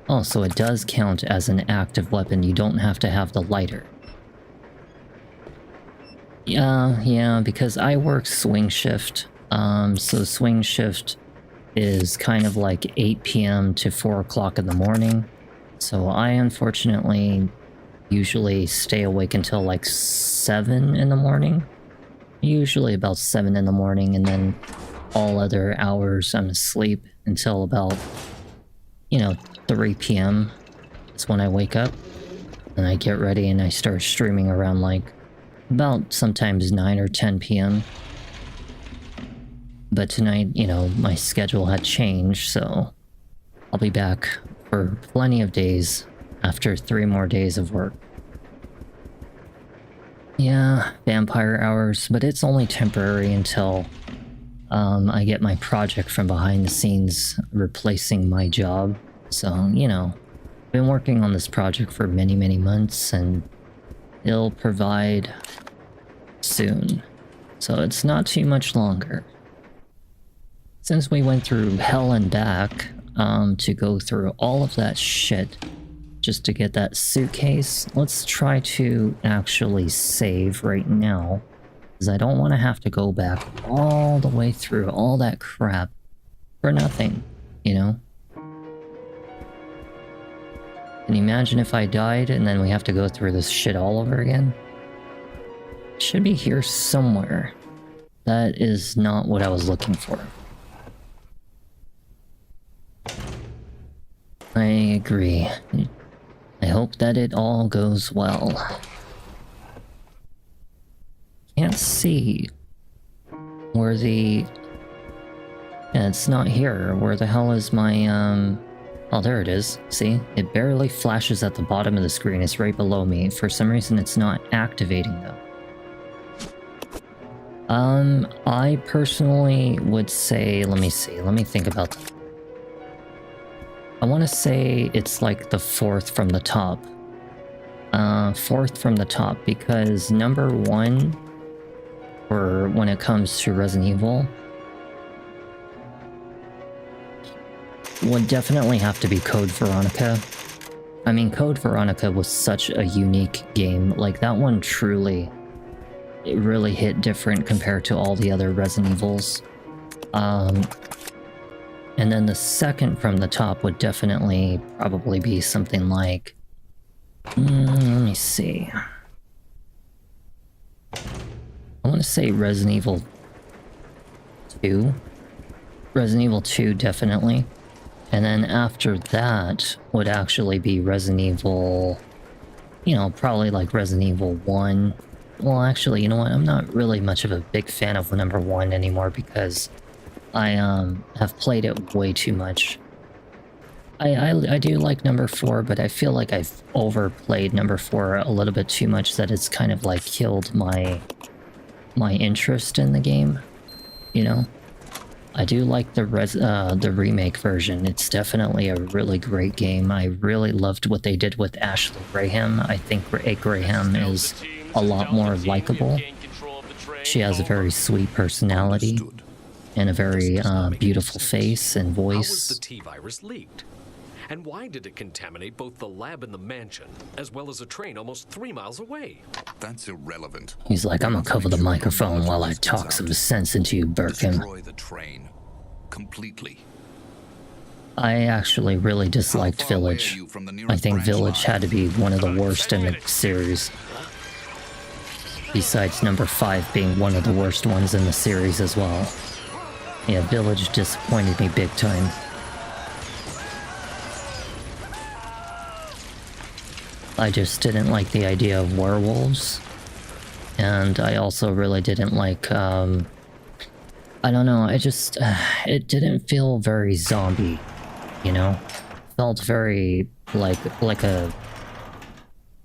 Oh, so it does count as an active weapon. You don't have to have the lighter. Yeah, because I work swing shift. So swing shift is kind of like 8 p.m. to 4 o'clock in the morning. So I unfortunately usually stay awake until like 7 in the morning. Usually about 7 in the morning, and then all other hours I'm asleep until about, 3 p.m. That's when I wake up. And I get ready and I start streaming around like about sometimes 9 or 10 p.m. But tonight, my schedule had changed, so I'll be back for plenty of days after 3 more days of work. Yeah, vampire hours, but it's only temporary until I get my project from behind the scenes replacing my job. So, I've been working on this project for many, many months, and it'll provide soon. So it's not too much longer. Since we went through hell and back to go through all of that shit just to get that suitcase, let's try to actually save right now, because I don't want to have to go back all the way through all that crap for nothing, Can you imagine if I died and then we have to go through this shit all over again? It should be here somewhere. That is not what I was looking for. I agree. I hope that it all goes well. Can't see where the... Yeah, it's not here. Where the hell is my, Oh, there it is. See? It barely flashes at the bottom of the screen. It's right below me. For some reason, it's not activating, though. I personally would say... Let me see. Let me think about that. I want to say it's like the 4th from the top. 4th from the top, because number 1, or when it comes to Resident Evil, would definitely have to be Code Veronica. I mean, Code Veronica was such a unique game. Like, that one truly... It really hit different compared to all the other Resident Evils. And then the second from the top would definitely probably be something like... let me see. I want to say Resident Evil 2. Resident Evil 2, definitely. And then after that would actually be Resident Evil... probably like Resident Evil 1. Well, actually, you know what? I'm not really much of a big fan of number 1 anymore, because I have played it way too much. I do like number 4, but I feel like I've overplayed number 4 a little bit too much, that it's kind of like killed my interest in the game. I do like the remake version. It's definitely a really great game. I really loved what they did with Ashley Graham. I think Graham is a lot more likable. She has a very sweet personality and a very beautiful face and voice. How was the T-virus leaked? And why did it contaminate both the lab and the mansion, as well as a train almost 3 miles away? That's irrelevant. He's like, I'm gonna cover the microphone while I talk some sense into you, Birkin. Destroy the train. Completely. I actually really disliked Village. I think Village had to be one of the worst in the series. Besides number 5 being one of the worst ones in the series as well. Yeah, Village disappointed me big time. I just didn't like the idea of werewolves. And I also really didn't like, I don't know, it didn't feel very zombie, Felt very like a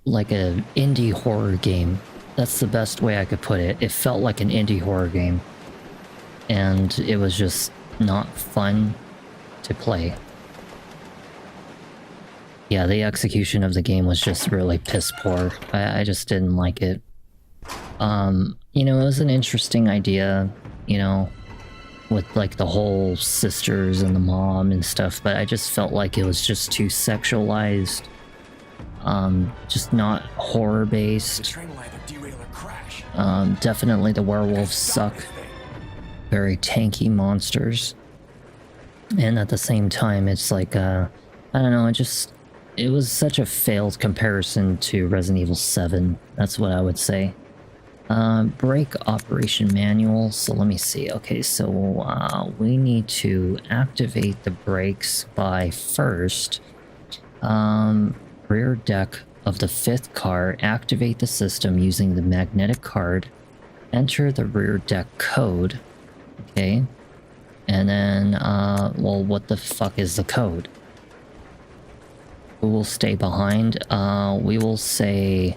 indie horror game. That's the best way I could put it. It felt like an indie horror game. And it was just not fun to play. Yeah, the execution of the game was just really piss poor. I just didn't like it. It was an interesting idea, with like the whole sisters and the mom and stuff, but I just felt like it was just too sexualized. Just not horror The based. train will either derail or crash. Definitely the werewolves suck. Stop this thing. Very tanky monsters. And at the same time, it's like, I don't know, it was such a failed comparison to Resident Evil 7. That's what I would say. Brake operation manual. So let me see. Okay, so we need to activate the brakes by first, rear deck of the 5th car, activate the system using the magnetic card, enter the rear deck code. Okay. And then, well, what the fuck is the code? Who will stay behind? We will say...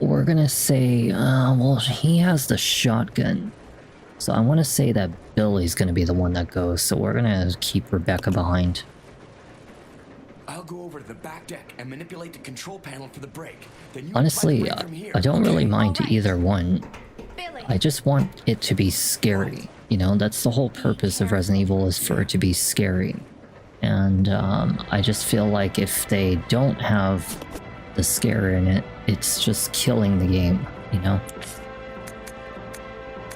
We're gonna say, well, he has the shotgun. So I want to say that Billy's gonna be the one that goes. So we're gonna keep Rebecca behind. I'll go over to the back deck and manipulate the control panel for the brake. Then you Honestly, apply the brake from here. I don't really Okay? mind either one. Billy. I just want it to be scary. You know, that's the whole purpose of Resident Evil, is for it to be scary. And I just feel like if they don't have the scare in it, it's just killing the game, you know?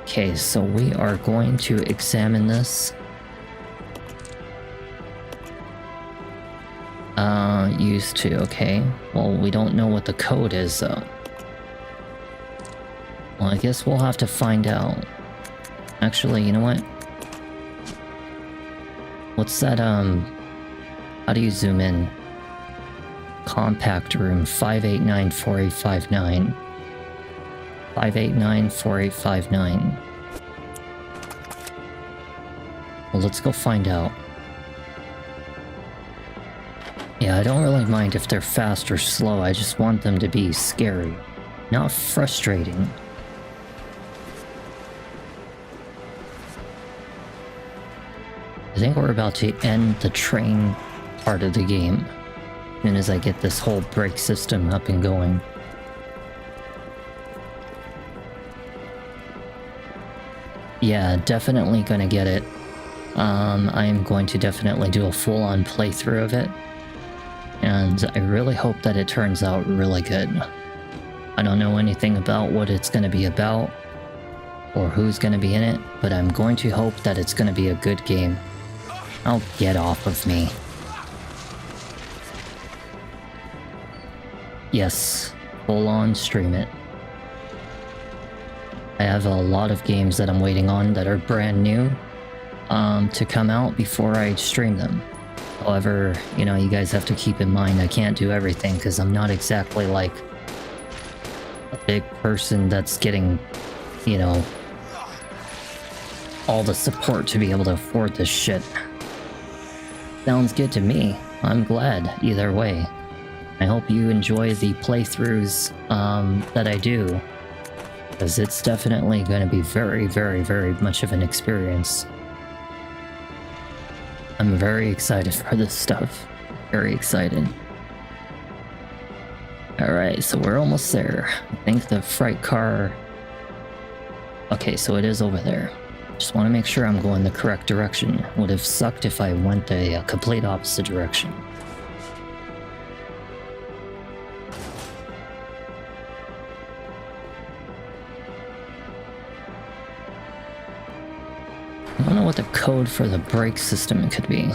Okay, so we are going to examine this. Used to, okay. Well, we don't know what the code is, though. Well, I guess we'll have to find out. Actually, you know what? What's that, how do you zoom in? Compact room, 589-4859. 589-4859. Well, let's go find out. Yeah, I don't really mind if they're fast or slow, I just want them to be scary, not frustrating. I think we're about to end the train part of the game as soon as I get this whole brake system up and going. Yeah, definitely gonna get it. I am going to definitely do a full-on playthrough of it. And I really hope that it turns out really good. I don't know anything about what it's gonna be about or who's gonna be in it, but I'm going to hope that it's gonna be a good game. Oh, get off of me. Yes, full on stream it. I have a lot of games that I'm waiting on that are brand new to come out before I stream them. However, you know, you guys have to keep in mind I can't do everything because I'm not exactly like a big person that's getting, you know, all the support to be able to afford this shit. Sounds good to me. I'm glad either way. I hope you enjoy the playthroughs that I do, because it's definitely going to be very, very, very much of an experience. I'm very excited for this stuff. Very excited. Alright, so we're almost there. I think the freight car... Okay, so it is over there. Just want to make sure I'm going the correct direction. Would have sucked if I went a complete opposite direction. I don't know what the code for the brake system could be.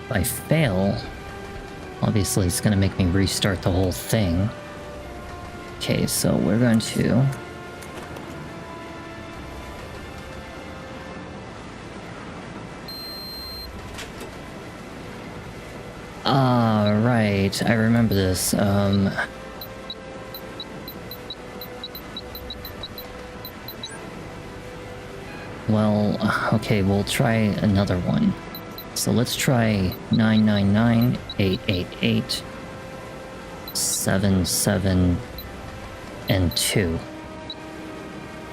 If I fail, obviously it's going to make me restart the whole thing. Okay, so we're going to... right, I remember this. Well, okay, we'll try another one. So let's try 999-888-77 and 2.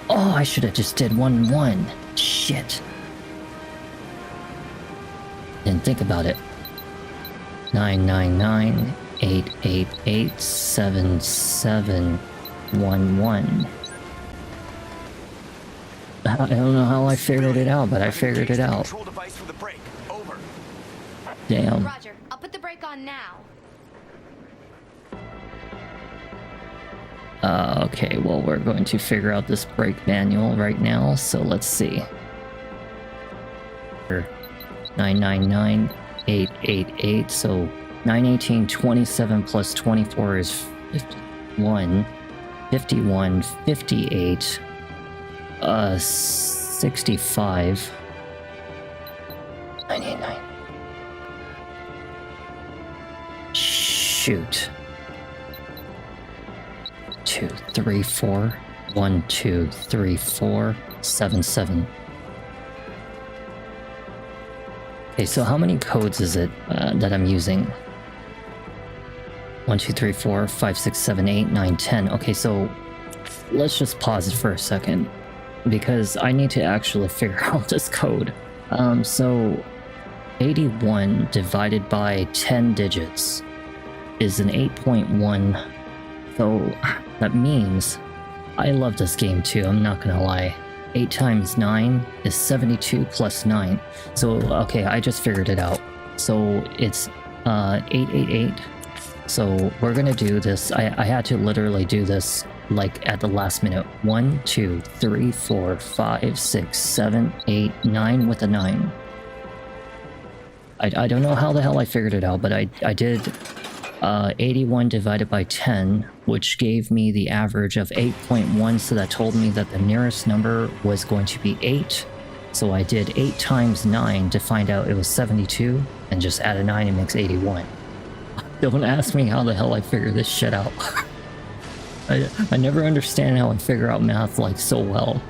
Oh, I should have just did 1-1. Shit. Didn't think about it. 999-888-7711. I don't know how I figured it out, but I figured it out. Control device for the brake. Over. Damn. Roger. I'll put the brake on now. Okay, well, we're going to figure out this brake manual right now, so let's see. 999,888, so 918.27 plus 24 is 51. 51, 58, 65, 99. Shoot. 2, 3, 4. 1, 2, 3, 4, 7, 7. Okay, so how many codes is it that I'm using? 1, 2, 3, 4, 5, 6, 7, 8, 9, 10. Okay, so let's just pause it for a second because I need to actually figure out this code. So 81 divided by 10 digits is an 8.1. So that means I love this game too, I'm not gonna lie. 8 times 9 is 72 plus 9. So, okay, I just figured it out. So it's 888. So we're gonna do this. I had to literally do this like at the last minute. 1, 2, 3, 4, 5, 6, 7, 8, 9 with a 9. I don't know how the hell I figured it out, but I did 81 divided by 10, which gave me the average of 8.1, so that told me that the nearest number was going to be 8. So I did 8 times 9 to find out it was 72, and just add a 9 and makes 81. Don't ask me how the hell I figure this shit out. I never understand how I figure out math like so well.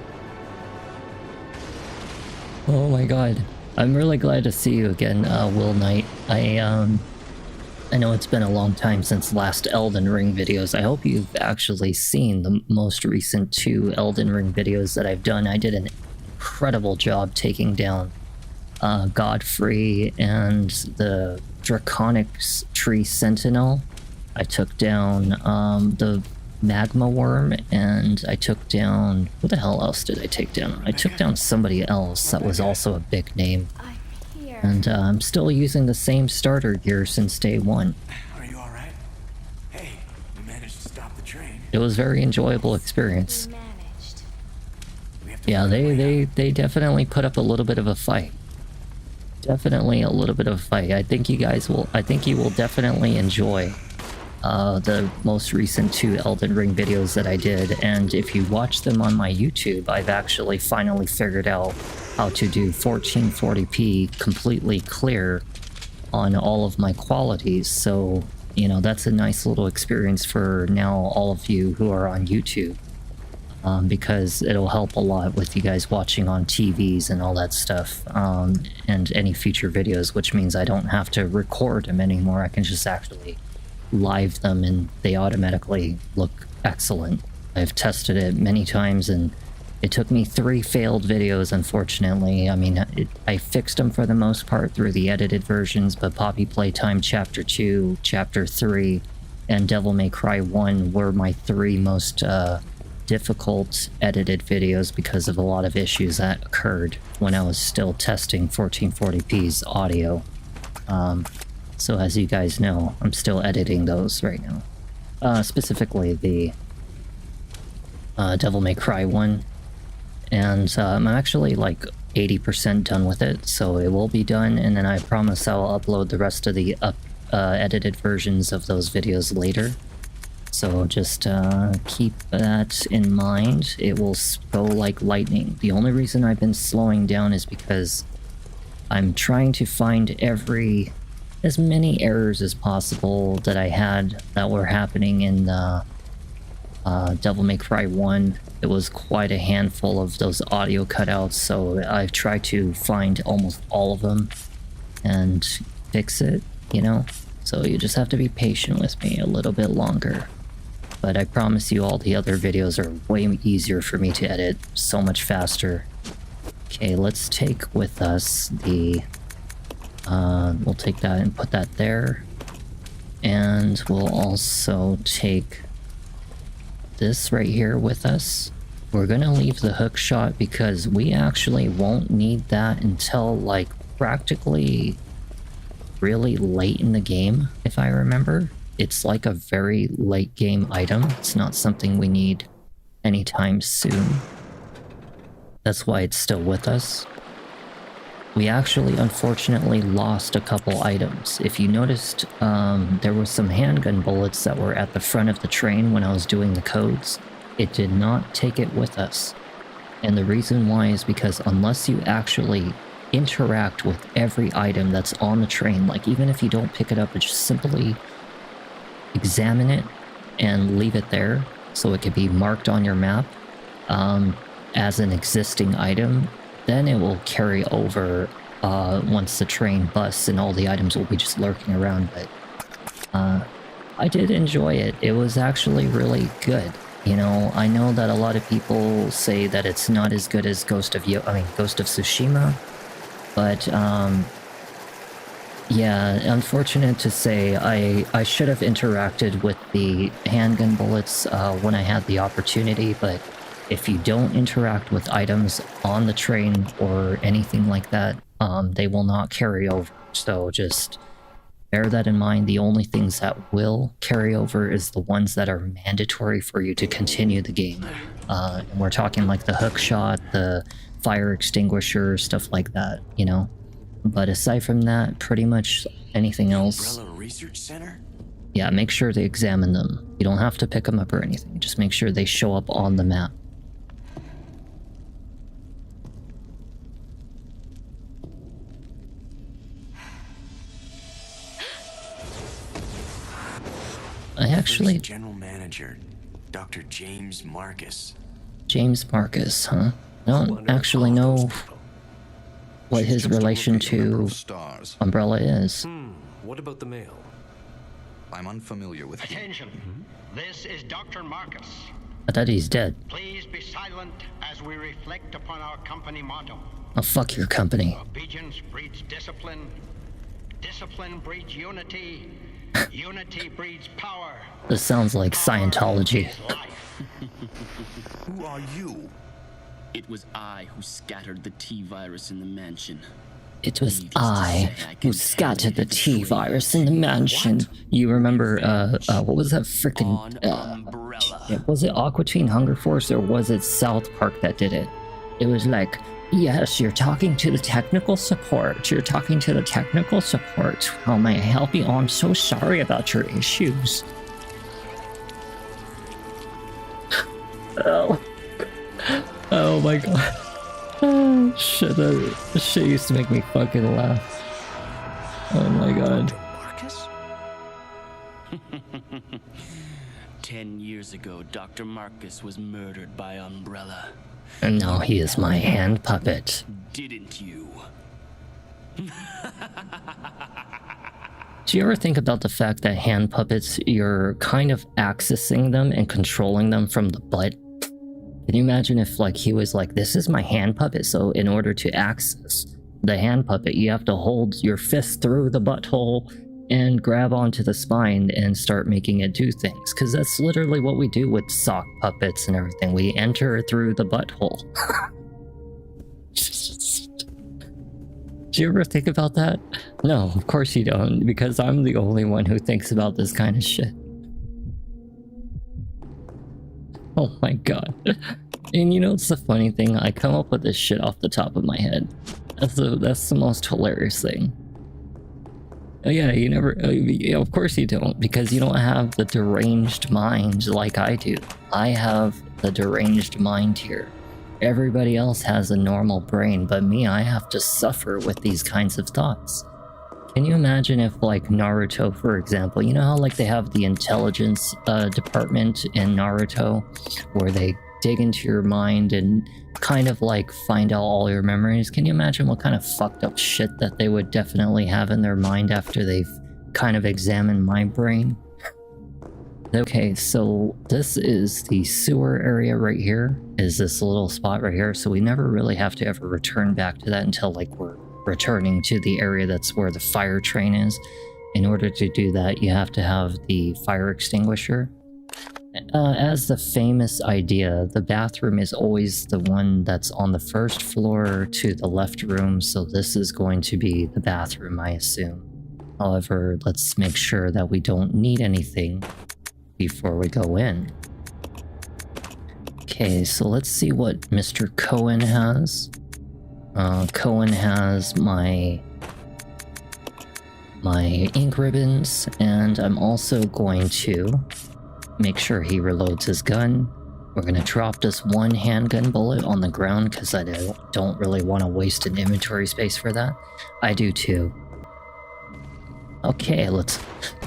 Oh my god. I'm really glad to see you again, Will Knight. I know it's been a long time since last Elden Ring videos. I hope you've actually seen the most recent 2 Elden Ring videos that I've done. I did an incredible job taking down Godfrey and the Draconic Tree Sentinel. I took down the Magma Worm, and I took down... What the hell else did I take down? I took down somebody else that was also a big name. I'm here. And I'm still using the same starter gear since day 1. Are you alright? Hey, we managed to stop the train. It was a very enjoyable experience. We managed. We have to Yeah, find a way out. they definitely put up a little bit of a fight. Definitely a little bit of a fight. I think you will definitely enjoy the most recent 2 Elden Ring videos that I did, and if you watch them on my YouTube, I've actually finally figured out how to do 1440p completely clear on all of my qualities. So, you know, that's a nice little experience for now all of you who are on YouTube. Because it'll help a lot with you guys watching on TVs and all that stuff, and any future videos, which means I don't have to record them anymore. I can just actually live them and they automatically look excellent. I've tested it many times and it took me 3 failed videos, unfortunately. I mean, I fixed them for the most part through the edited versions, but Poppy Playtime Chapter 2, Chapter 3, and Devil May Cry 1 were my 3 most difficult edited videos because of a lot of issues that occurred when I was still testing 1440p's audio. So as you guys know, I'm still editing those right now. Specifically the Devil May Cry 1. And I'm actually like 80% done with it, so it will be done, and then I promise I'll upload the rest of the edited versions of those videos later. So just keep that in mind. It will go like lightning. The only reason I've been slowing down is because I'm trying to find as many errors as possible that I had that were happening in Devil May Cry 1. It was quite a handful of those audio cutouts, so I've tried to find almost all of them and fix it, you know? So you just have to be patient with me a little bit longer. But I promise you all the other videos are way easier for me to edit, so much faster. Okay, let's take with us the... we'll take that and put that there. And we'll also take this right here with us. We're gonna leave the hook shot because we actually won't need that until like practically really late in the game, if I remember. It's like a very late game item. It's not something we need anytime soon. That's why it's still with us. We actually unfortunately lost a couple items. If you noticed, there were some handgun bullets that were at the front of the train when I was doing the codes. It did not take it with us. And the reason why is because unless you actually interact with every item that's on the train, like even if you don't pick it up and just simply examine it and leave it there so it could be marked on your map as an existing item, then it will carry over once the train busts and all the items will be just lurking around. But I did enjoy it. It was actually really good. You know, I know that a lot of people say that it's not as good as Ghost of Tsushima, but yeah, unfortunate to say, I should have interacted with the handgun bullets when I had the opportunity, but if you don't interact with items on the train or anything like that, they will not carry over. So just bear that in mind. The only things that will carry over is the ones that are mandatory for you to continue the game. And we're talking like the hook shot, the fire extinguisher, stuff like that, you know? But aside from that, pretty much anything else... Umbrella Research Center? Yeah, make sure to examine them. You don't have to pick them up or anything. Just make sure they show up on the map. I actually... General Manager, Dr. James Marcus. James Marcus, huh? I don't actually know what his relation to Umbrella is. What about the mail? I'm unfamiliar with him. Attention. This is Dr. Marcus. I thought he's dead. Please be silent as we reflect upon our company motto. Oh, fuck your company. Obedience breeds discipline. Discipline breeds unity. Unity breeds power. This sounds like Scientology. Who are you? It was I who scattered the T-virus in the mansion. It was I who scattered the T-virus in the mansion. You remember, what was that frickin', was it Aqua Teen Hunger Force or was it South Park that did it? It was like, yes, you're talking to the technical support. You're talking to the technical support. How may I help you? Oh, I'm so sorry about your issues. Oh. Oh my god. Oh, shit, that shit used to make me fucking laugh. Oh my god. Marcus? 10 years ago, Dr. Marcus was murdered by Umbrella. And now he is my hand puppet. Didn't you? Do you ever think about the fact that hand puppets, you're kind of accessing them and controlling them from the butt? Can you imagine if like he was like, this is my hand puppet, so in order to access the hand puppet, you have to hold your fist through the butthole and grab onto the spine and start making it do things. Because that's literally what we do with sock puppets and everything. We enter through the butthole. Do you ever think about that? No, of course you don't, because I'm the only one who thinks about this kind of shit. Oh my god. And you know what's the funny thing? I come up with this shit off the top of my head. That's the most hilarious thing. Oh yeah, you never... yeah, of course you don't, because you don't have the deranged mind like I do. I have the deranged mind here. Everybody else has a normal brain, but me, I have to suffer with these kinds of thoughts. Can you imagine if, like, Naruto, for example, you know how, like, they have the intelligence department in Naruto, where they dig into your mind and kind of, like, find out all your memories? Can you imagine what kind of fucked up shit that they would definitely have in their mind after they've kind of examined my brain? Okay, so this is the sewer area right here, is this little spot right here, so we never really have to ever return back to that until, like, we're returning to the area that's where the fire train is. In order to do that, you have to have the fire extinguisher. As the famous idea, the bathroom is always the one that's on the first floor to the left room, so this is going to be the bathroom, I assume. However, let's make sure that we don't need anything before we go in. Okay, so let's see what Mr. Cohen has. Cohen has my ink ribbons, and I'm also going to make sure he reloads his gun. We're gonna drop this one handgun bullet on the ground because I don't really want to waste an inventory space for that. I do too. Okay, let's...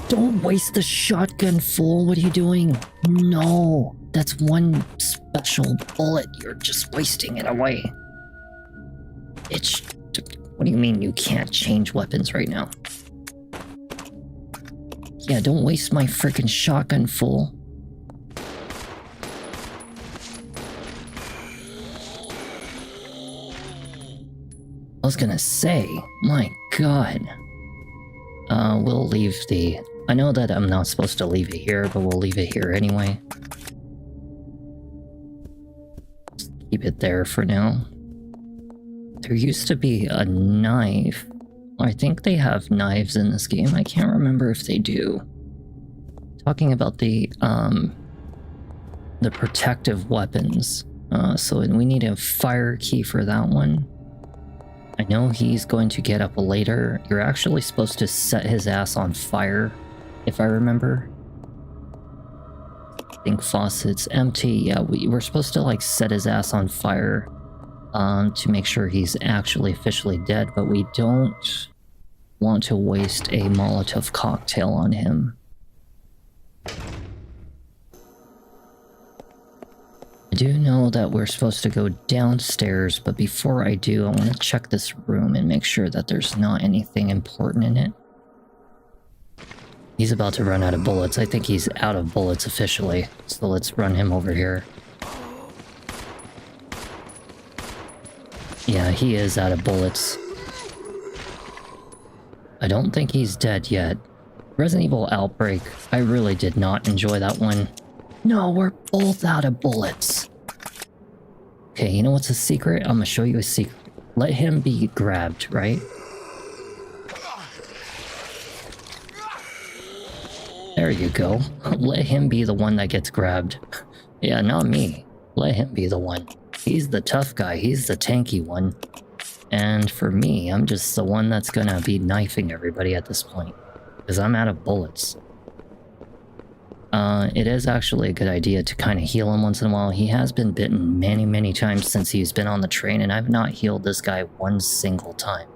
Don't waste the shotgun, fool! What are you doing? No! That's one special bullet. You're just wasting it away. It's... What do you mean you can't change weapons right now? Yeah, don't waste my freaking shotgun, fool. I was gonna say, my god. We'll leave the... I know that I'm not supposed to leave it here, but we'll leave it here anyway. Just keep it there for now. There used to be a knife. I think they have knives in this game. I can't remember if they do. Talking about the protective weapons. So we need a fire key for that one. I know he's going to get up later. You're actually supposed to set his ass on fire, if I remember. I think faucet's empty. Yeah, we're supposed to like set his ass on fire to make sure he's actually officially dead, but we don't want to waste a Molotov cocktail on him. I do know that we're supposed to go downstairs, but before I do, I want to check this room and make sure that there's not anything important in it. He's about to run out of bullets. I think he's out of bullets officially, so let's run him over here. Yeah, he is out of bullets. I don't think he's dead yet. Resident Evil Outbreak, I really did not enjoy that one. No, we're both out of bullets. Okay, you know what's a secret? I'm gonna show you a secret. Let him be grabbed, right? There you go. Let him be the one that gets grabbed. Yeah, not me. Let him be the one. He's the tough guy. He's the tanky one. And for me, I'm just the one that's gonna be knifing everybody at this point. Because I'm out of bullets. It is actually a good idea to kind of heal him once in a while. He has been bitten many, many times since he's been on the train, and I've not healed this guy one single time.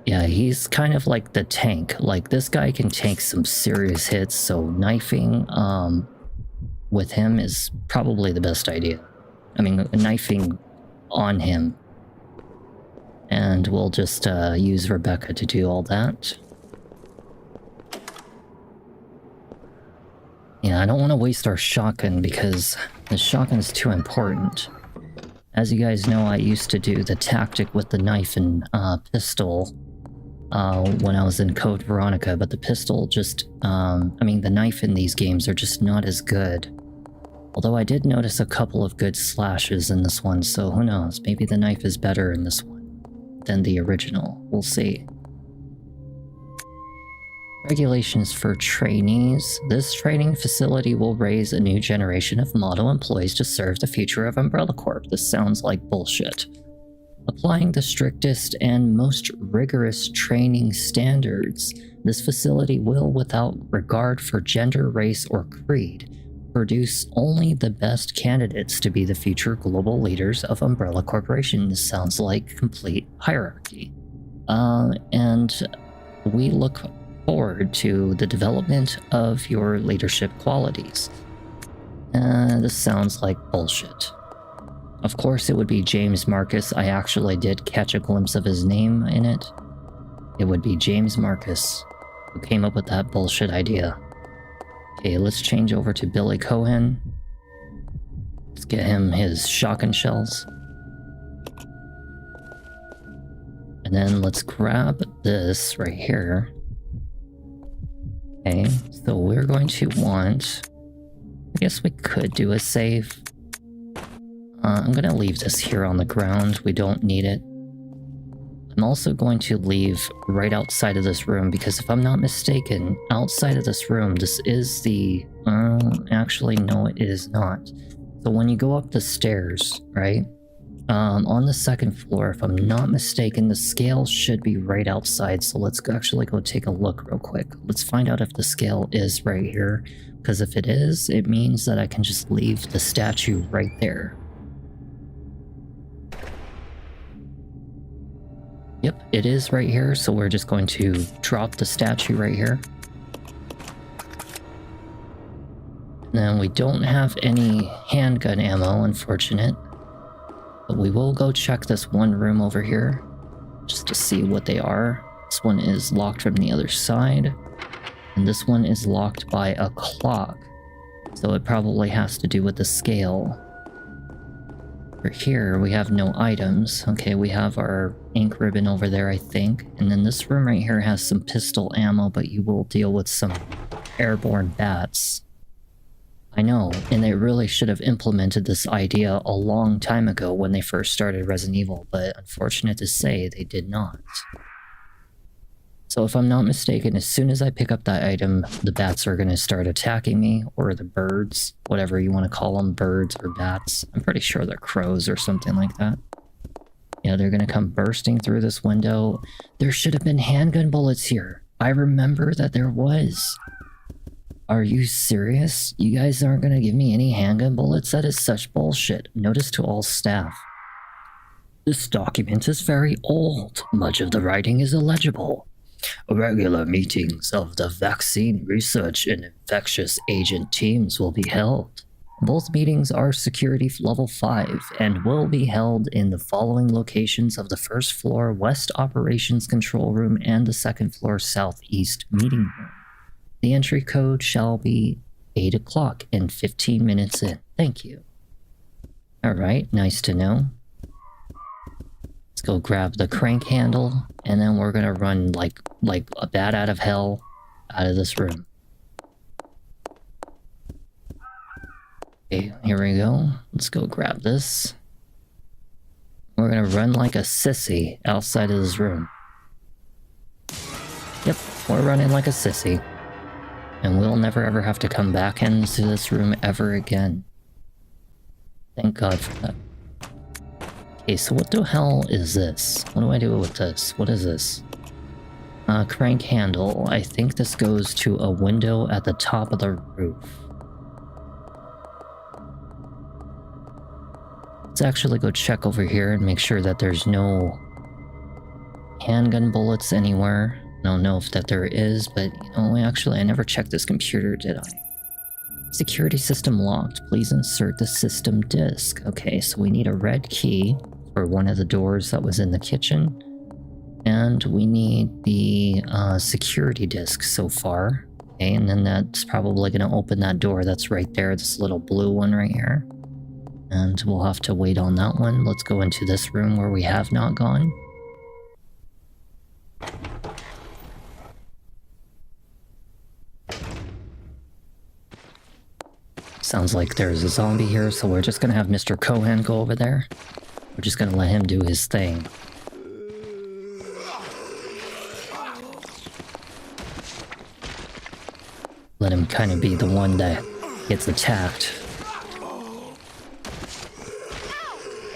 Yeah, he's kind of like the tank. Like, this guy can take some serious hits, so knifing with him is probably the best idea. I mean, knifing on him. And we'll just use Rebecca to do all that. Yeah, I don't want to waste our shotgun because the shotgun is too important. As you guys know, I used to do the tactic with the knife and pistol when I was in Code Veronica, but the pistol just, I mean, the knife in these games are just not as good. Although I did notice a couple of good slashes in this one, so who knows, maybe the knife is better in this one than the original. We'll see. Regulations for trainees. This training facility will raise a new generation of model employees to serve the future of Umbrella Corp. This sounds like bullshit. Applying the strictest and most rigorous training standards, this facility will, without regard for gender, race, or creed, produce only the best candidates to be the future global leaders of Umbrella Corporation. This sounds like complete hierarchy. And we look forward to the development of your leadership qualities. This sounds like bullshit. Of course, it would be James Marcus. I actually did catch a glimpse of his name in it. It would be James Marcus who came up with that bullshit idea. Okay, let's change over to Billy Cohen. Let's get him his shotgun shells. And then let's grab this right here. Okay, so we're going to want... I guess we could do a save. I'm gonna leave this here on the ground. We don't need it. I'm also going to leave right outside of this room because if I'm not mistaken, outside of this room, this is the... actually, no, it is not. So when you go up the stairs, right? On the second floor, if I'm not mistaken, the scale should be right outside. So let's actually go take a look real quick. Let's find out if the scale is right here. Because if it is, it means that I can just leave the statue right there. Yep, it is right here, so we're just going to drop the statue right here. Now, we don't have any handgun ammo, unfortunate. But we will go check this one room over here, just to see what they are. This one is locked from the other side, and this one is locked by a clock. So it probably has to do with the scale. For here, we have no items. Okay, we have our ink ribbon over there, I think. And then this room right here has some pistol ammo, but you will deal with some airborne bats. I know, and they really should have implemented this idea a long time ago when they first started Resident Evil, but unfortunate to say, they did not. So if I'm not mistaken, as soon as I pick up that item, the bats are going to start attacking me, or the birds, whatever you want to call them, birds or bats. I'm pretty sure they're crows or something like that. Yeah, they're going to come bursting through this window. There should have been handgun bullets here. I remember that there was. Are you serious? You guys aren't going to give me any handgun bullets? That is such bullshit. Notice to all staff. This document is very old. Much of the writing is illegible. Regular meetings of the Vaccine Research and Infectious Agent teams will be held. Both meetings are security level 5 and will be held in the following locations of the first floor West Operations Control Room and the second floor Southeast Meeting Room. The entry code shall be 8 o'clock and 15 minutes in. Thank you. Alright, nice to know. Let's go grab the crank handle, and then we're gonna run like a bat out of hell out of this room. Okay, here we go. Let's go grab this. We're gonna run like a sissy outside of this room. Yep, we're running like a sissy. And we'll never ever have to come back into this room ever again. Thank God for that. Okay, so what the hell is this? What do I do with this? What is this? Crank handle. I think this goes to a window at the top of the roof. Let's actually go check over here and make sure that there's no handgun bullets anywhere. I don't know if that there is, but you know, actually I never checked this computer, did I? Security system locked. Please insert the system disk. Okay, so we need a red key for one of the doors that was in the kitchen. And we need the security disk so far. Okay, and then that's probably going to open that door that's right there, this little blue one right here. And we'll have to wait on that one. Let's go into this room where we have not gone. Sounds like there's a zombie here, so we're just gonna have Mr. Cohen go over there. We're just gonna let him do his thing. Let him kind of be the one that gets attacked.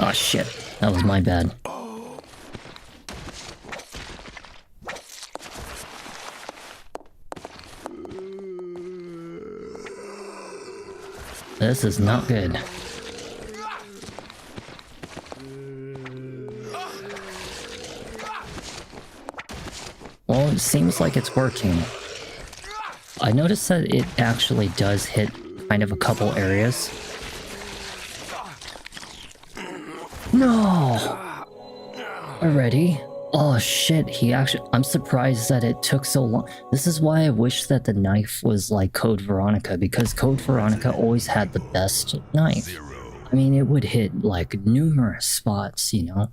Oh shit, that was my bad. This is not good. Well, it seems like it's working. I noticed that it actually does hit kind of a couple areas. No! Already? Oh shit, he actually... I'm surprised that it took so long. This is why I wish that the knife was like Code Veronica, because Code Veronica always had the best knife. I mean, it would hit like numerous spots, you know?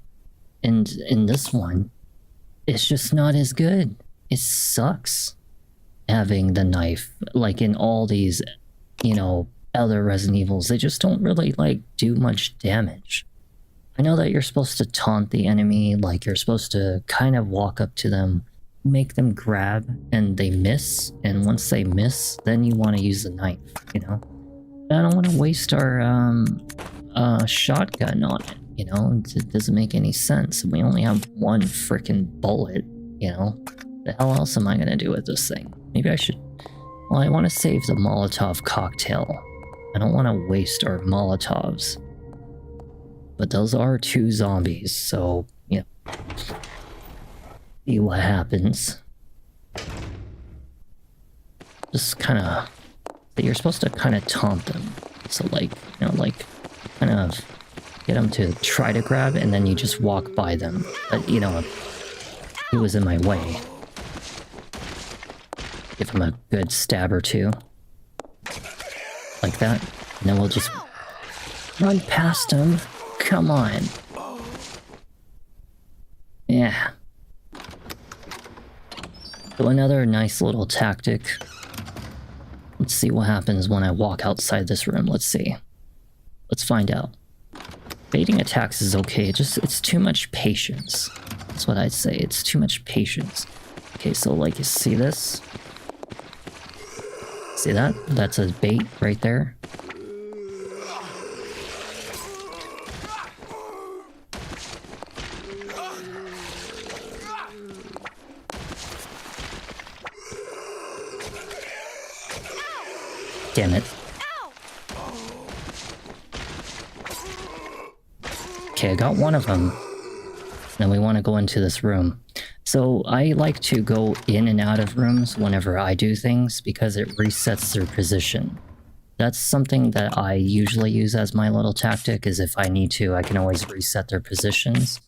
And in this one, it's just not as good. It sucks having the knife. Like in all these, you know, other Resident Evils, they just don't really like do much damage. I know that you're supposed to taunt the enemy, like you're supposed to kind of walk up to them, make them grab, and they miss, and once they miss, then you want to use the knife, you know? I don't want to waste our shotgun on it, you know? It doesn't make any sense. We only have one freaking bullet, you know? The hell else am I gonna do with this thing? Maybe I should... Well, I want to save the Molotov cocktail. I don't want to waste our Molotovs. But those are 2 zombies, so, yeah. See what happens. Just kind of... You're supposed to kind of taunt them. So, like, you know, like, kind of get them to try to grab, and then you just walk by them. But, you know, he was in my way. Give him a good stab or 2. Like that. And then we'll just run past him. Come on. Yeah. So another nice little tactic. Let's see what happens when I walk outside this room. Let's see. Let's find out. Baiting attacks is okay, it's too much patience. That's what I'd say, it's too much patience. Okay, so like you see this? See that? That's a bait right there. Damn it. Okay, I got one of them. Then we want to go into this room. So I like to go in and out of rooms whenever I do things because it resets their position. That's something that I usually use as my little tactic, is if I need to, I can always reset their positions.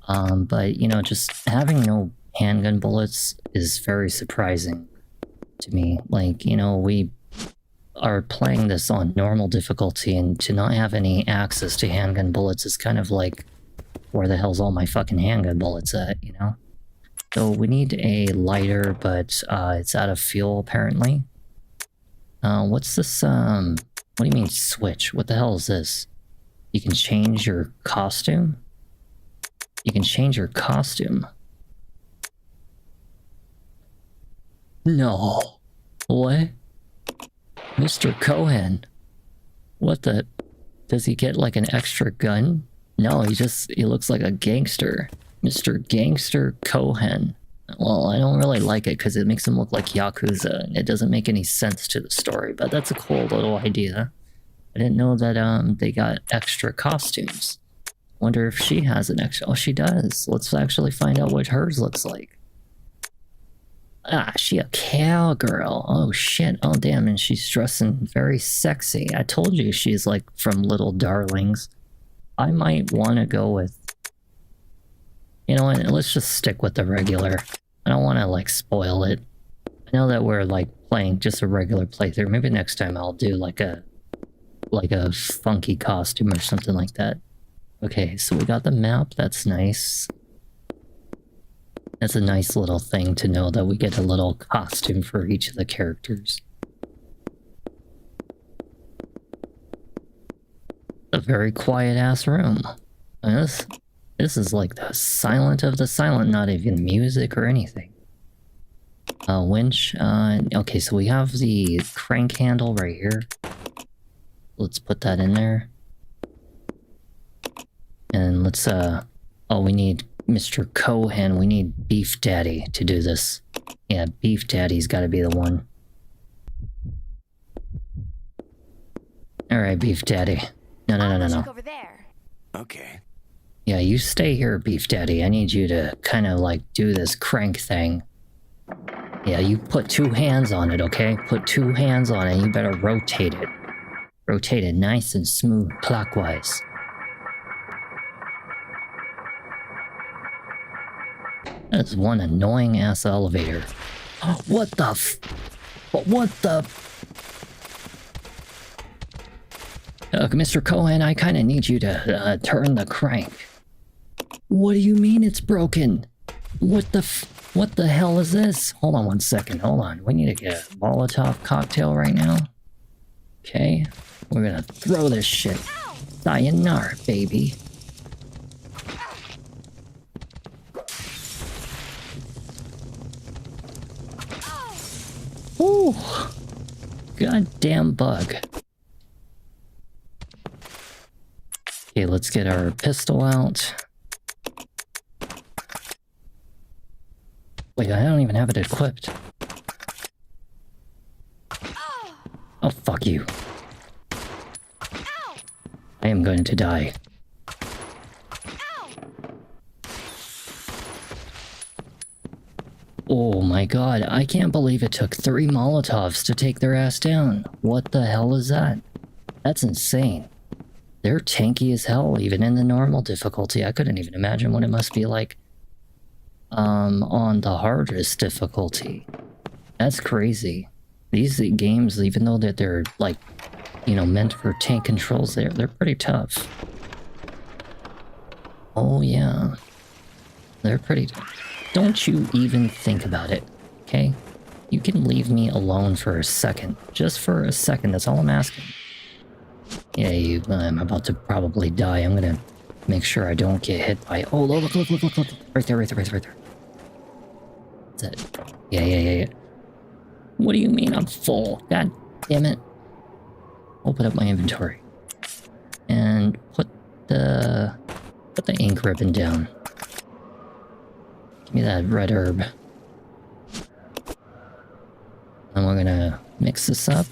But, you know, just having no handgun bullets is very surprising to me. Like, you know, we are playing this on normal difficulty, and to not have any access to handgun bullets is kind of like, where the hell's all my fucking handgun bullets at, you know? So we need a lighter, but it's out of fuel apparently. What's this, what do you mean switch? What the hell is this? You can change your costume? You can change your costume. No. What? Mr. Cohen. What the? Does he get like an extra gun? No, he looks like a gangster. Mr. Gangster Cohen. Well, I don't really like it because it makes him look like Yakuza, and it doesn't make any sense to the story, but that's a cool little idea. I didn't know that they got extra costumes. Wonder if she has an extra... Oh, she does. Let's actually find out what hers looks like. Ah, she a cowgirl. Oh, shit. Oh, damn, and she's dressing very sexy. I told you she's like from Little Darlings. I might want to go with... You know what, let's just stick with the regular. I don't want to, like, spoil it. I know that we're, like, playing just a regular playthrough. Maybe next time I'll do, like a funky costume or something like that. Okay, so we got the map. That's nice. That's a nice little thing to know that we get a little costume for each of the characters. A very quiet-ass room. And this is like the silent of the silent, not even music or anything. Winch. Okay, so we have the crank handle right here. Let's put that in there. And let's, oh, we need Mr. Cohen. We need Beef Daddy to do this. Yeah, Beef Daddy's gotta be the one. Alright, Beef Daddy. No. Over there. Okay. Yeah, you stay here, Beef Daddy. I need you to kind of like do this crank thing. Yeah, you put 2 hands on it, okay? Put 2 hands on it. You better rotate it. Rotate it nice and smooth, clockwise. That's one annoying ass elevator. What the f... What the... Mr. Cohen, I kind of need you to turn the crank. What do you mean it's broken? What the hell is this? Hold on 1 second, hold on. We need to get a Molotov cocktail right now. Okay, we're gonna throw this shit. Sayonara, baby. Ooh! Goddamn bug. Okay, let's get our pistol out. Wait, I don't even have it equipped. Oh, fuck you. I am going to die. Oh my god, I can't believe it took 3 Molotovs to take their ass down. What the hell is that? That's insane. They're tanky as hell, even in the normal difficulty. I couldn't even imagine what it must be like on the hardest difficulty. That's crazy. These games, even though that they're like, you know, meant for tank controls, they're pretty tough. Oh yeah. They're pretty tough. Don't you even think about it, okay? You can leave me alone for a second. Just for a second, that's all I'm asking. Yeah, I'm about to probably die. I'm gonna make sure I don't get hit by... Oh, look. Right there. That's it. Yeah. What do you mean I'm full? God damn it. Open up my inventory. And put the ink ribbon down. Give me that red herb. And we're gonna mix this up.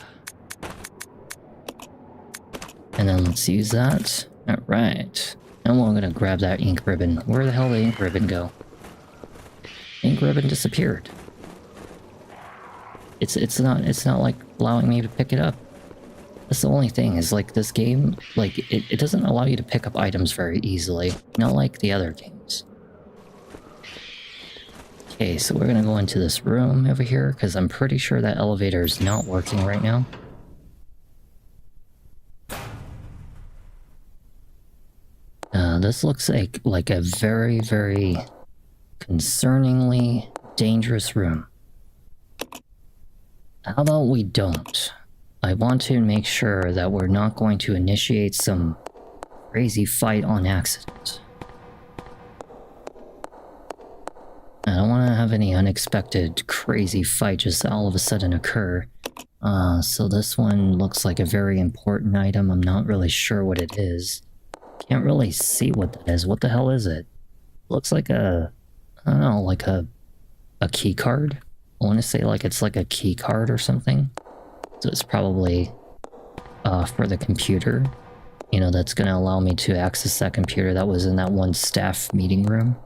And then let's use that. Alright. And we're gonna grab that ink ribbon. Where the hell did the ink ribbon go? Ink ribbon disappeared. It's not like allowing me to pick it up. That's the only thing, is like this game, like it doesn't allow you to pick up items very easily. Not like the other games. Okay, so we're gonna go into this room over here, because I'm pretty sure that elevator is not working right now. This looks like a very, very concerningly dangerous room. How about we don't? I want to make sure that we're not going to initiate some crazy fight on accident. I don't want to have any unexpected crazy fight just all of a sudden occur. So this one looks like a very important item. I'm not really sure what it is. Can't really see what that is. What the hell is it? Looks like a... I don't know, like a key card? I want to say like it's like a key card or something. So it's probably for the computer. You know, that's going to allow me to access that computer that was in that one staff meeting room.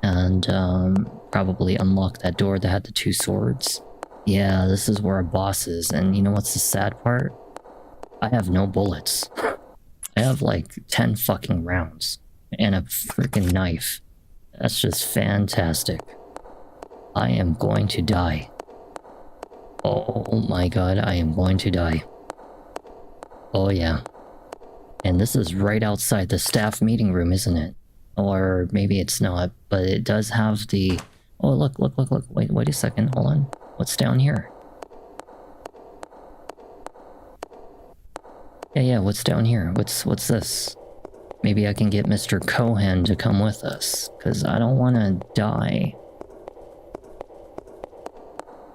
And probably unlock that door that had the 2 swords. Yeah, this is where our boss is. And you know what's the sad part? I have no bullets. I have like 10 fucking rounds. And a freaking knife. That's just fantastic. I am going to die. Oh my god, I am going to die. Oh yeah. And this is right outside the staff meeting room, isn't it? Or maybe it's not, but it does have the... Oh, look. Wait a second, hold on. What's down here? Yeah, what's down here? What's this? Maybe I can get Mr. Cohen to come with us, because I don't want to die.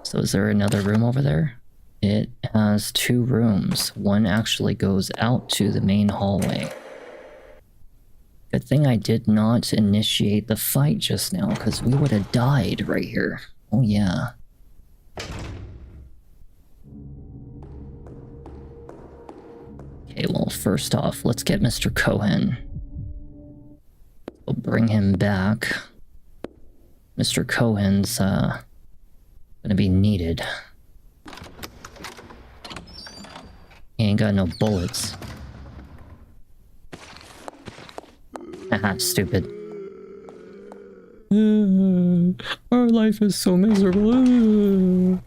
So is there another room over there? It has 2 rooms. One actually goes out to the main hallway. Good thing I did not initiate the fight just now, because we would have died right here. Oh yeah. Okay, well, first off, let's get Mr. Cohen. We'll bring him back. Mr. Cohen's, gonna be needed. He ain't got no bullets. Haha, stupid. Our life is so miserable.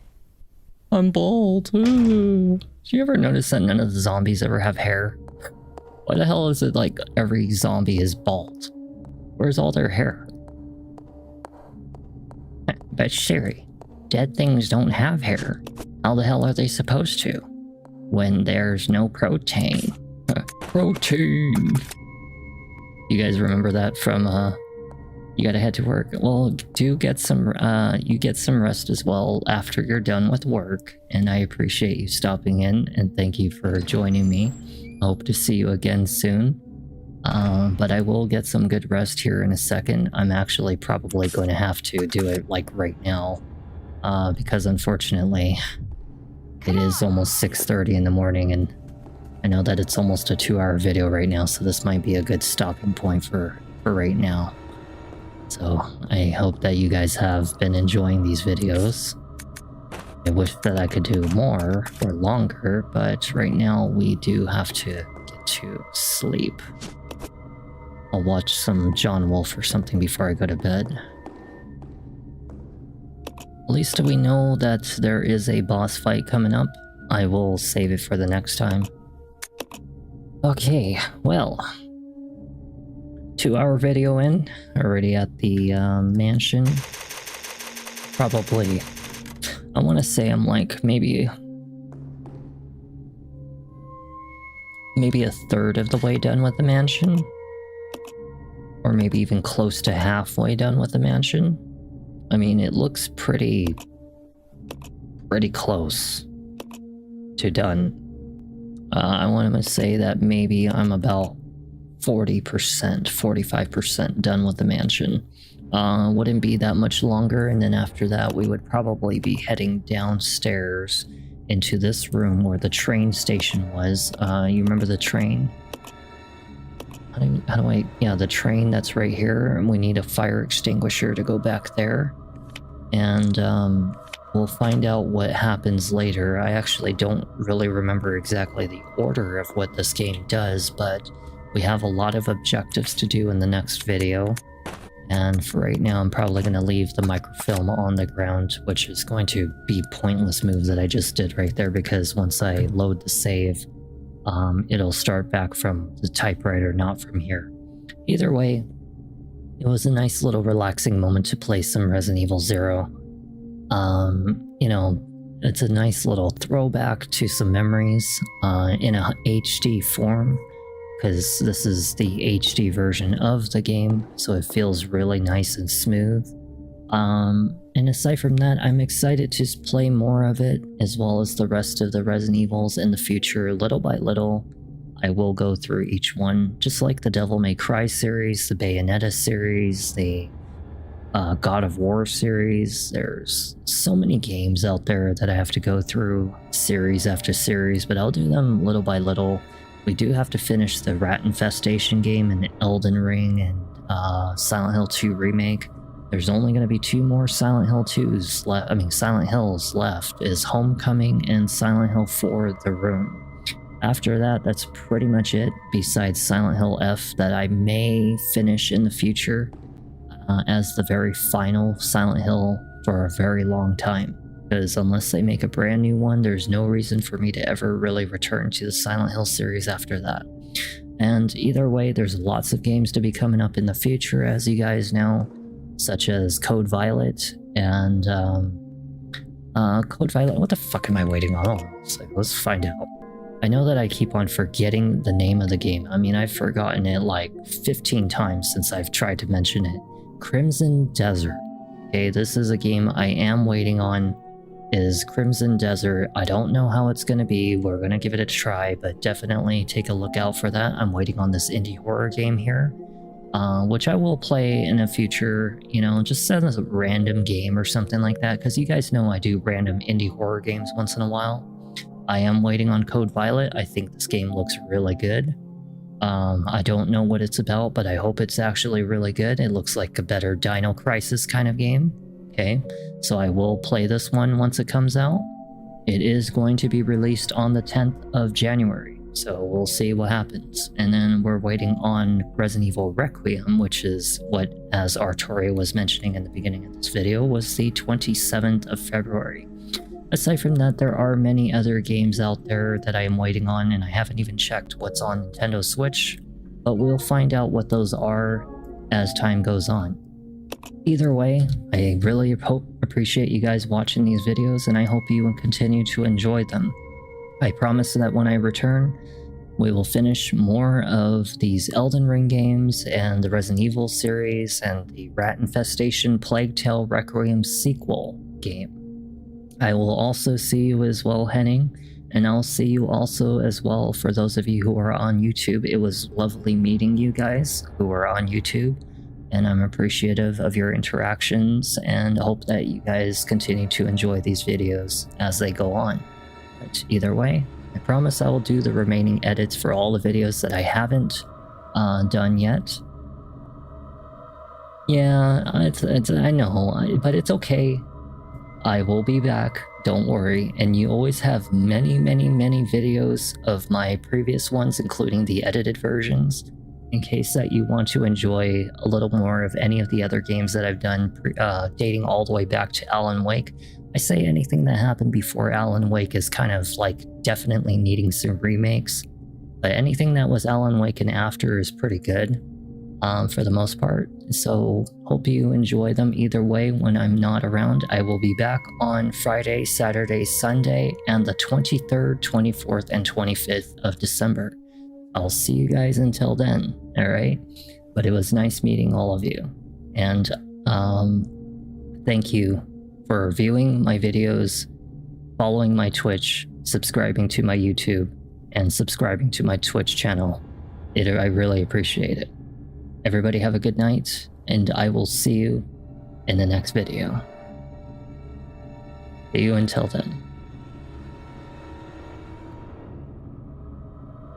I'm bald. Do you ever notice that none of the zombies ever have hair? Why the hell is it like every zombie is bald? Where's all their hair? But Siri, dead things don't have hair. How the hell are they supposed to? When there's no protein. Protein! You guys remember that from You gotta head to work. Well, do get some, you get some rest as well after you're done with work. And I appreciate you stopping in and thank you for joining me. I hope to see you again soon. But I will get some good rest here in a second. I'm actually probably going to have to do it like right now. Because unfortunately, it is almost 6:30 in the morning and I know that it's almost a 2-hour video right now, so this might be a good stopping point for right now. So I hope that you guys have been enjoying these videos. I wish that I could do more or longer, but right now we do have to get to sleep. I'll watch some John Wolfe or something before I go to bed. At least we know that there is a boss fight coming up. I will save it for the next time. Okay, well, 2-hour video in, already at the mansion. Probably, I want to say I'm like maybe a third of the way done with the mansion. Or maybe even close to halfway done with the mansion. I mean, it looks pretty close to done. I want to say that maybe I'm about 40%, 45% done with the mansion. Wouldn't be that much longer, and then after that we would probably be heading downstairs into this room where the train station was. You remember the train? How do I... Yeah, the train that's right here, and we need a fire extinguisher to go back there. And we'll find out what happens later. I actually don't really remember exactly the order of what this game does, but we have a lot of objectives to do in the next video. And for right now, I'm probably going to leave the microfilm on the ground, which is going to be pointless move that I just did right there, because once I load the save, it'll start back from the typewriter, not from here. Either way, it was a nice little relaxing moment to play some Resident Evil 0. You know, it's a nice little throwback to some memories in a HD form, because this is the HD version of the game, so it feels really nice and smooth. And aside from that, I'm excited to play more of it, as well as the rest of the Resident Evils in the future. Little by little, I will go through each one, just like the Devil May Cry series, the Bayonetta series, the God of War series. There's so many games out there that I have to go through series after series, but I'll do them little by little. We do have to finish the Rat Infestation game and Elden Ring and Silent Hill 2 Remake. There's only going to be 2 more Silent Hill 2s left. I mean, Silent Hills left is Homecoming and Silent Hill 4 The Room. After that, that's pretty much it, besides Silent Hill F that I may finish in the future as the very final Silent Hill for a very long time. Because unless they make a brand new one, there's no reason for me to ever really return to the Silent Hill series after that. And either way, there's lots of games to be coming up in the future, as you guys know, such as Code Violet and Code Violet. What the fuck am I waiting on? Oh, let's find out. I know that I keep on forgetting the name of the game. I mean, I've forgotten it like 15 times since I've tried to mention it. Crimson Desert. Okay, this is a game I am waiting on. Is Crimson Desert. I don't know how it's going to be. We're going to give it a try, but definitely take a look out for that. I'm waiting on this indie horror game here, which I will play in a future, you know, just as a random game or something like that, because you guys know I do random indie horror games once in a while. I am waiting on Code Violet. I think this game looks really good. I don't know what it's about, but I hope it's actually really good. It looks like a better Dino Crisis kind of game. Okay, so I will play this one once it comes out. It is going to be released on the 10th of January, so we'll see what happens. And then we're waiting on Resident Evil Requiem, which is what, as Artoria was mentioning in the beginning of this video, was the 27th of February. Aside from that, there are many other games out there that I am waiting on, and I haven't even checked what's on Nintendo Switch, but we'll find out what those are as time goes on. Either way, I really appreciate you guys watching these videos, and I hope you will continue to enjoy them. I promise that when I return, we will finish more of these Elden Ring games and the Resident Evil series and the Rat Infestation Plague Tale Requiem sequel game. I will also see you as well, Henning, and I'll see you also as well for those of you who are on YouTube. It was lovely meeting you guys who are on YouTube, and I'm appreciative of your interactions and hope that you guys continue to enjoy these videos as they go on. But either way, I promise I will do the remaining edits for all the videos that I haven't done yet. Yeah, I know, but it's okay. I will be back, don't worry, and you always have many videos of my previous ones, including the edited versions, in case that you want to enjoy a little more of any of the other games that I've done dating all the way back to Alan Wake. I say anything that happened before Alan Wake is kind of like definitely needing some remakes, but anything that was Alan Wake and after is pretty good for the most part. So hope you enjoy them either way. When I'm not around, I will be back on Friday, Saturday, Sunday, and the 23rd, 24th, and 25th of December. I'll see you guys until then, alright? But it was nice meeting all of you. And thank you for viewing my videos, following my Twitch, subscribing to my YouTube, and subscribing to my Twitch channel. I really appreciate it. Everybody have a good night, and I will see you in the next video. See you until then.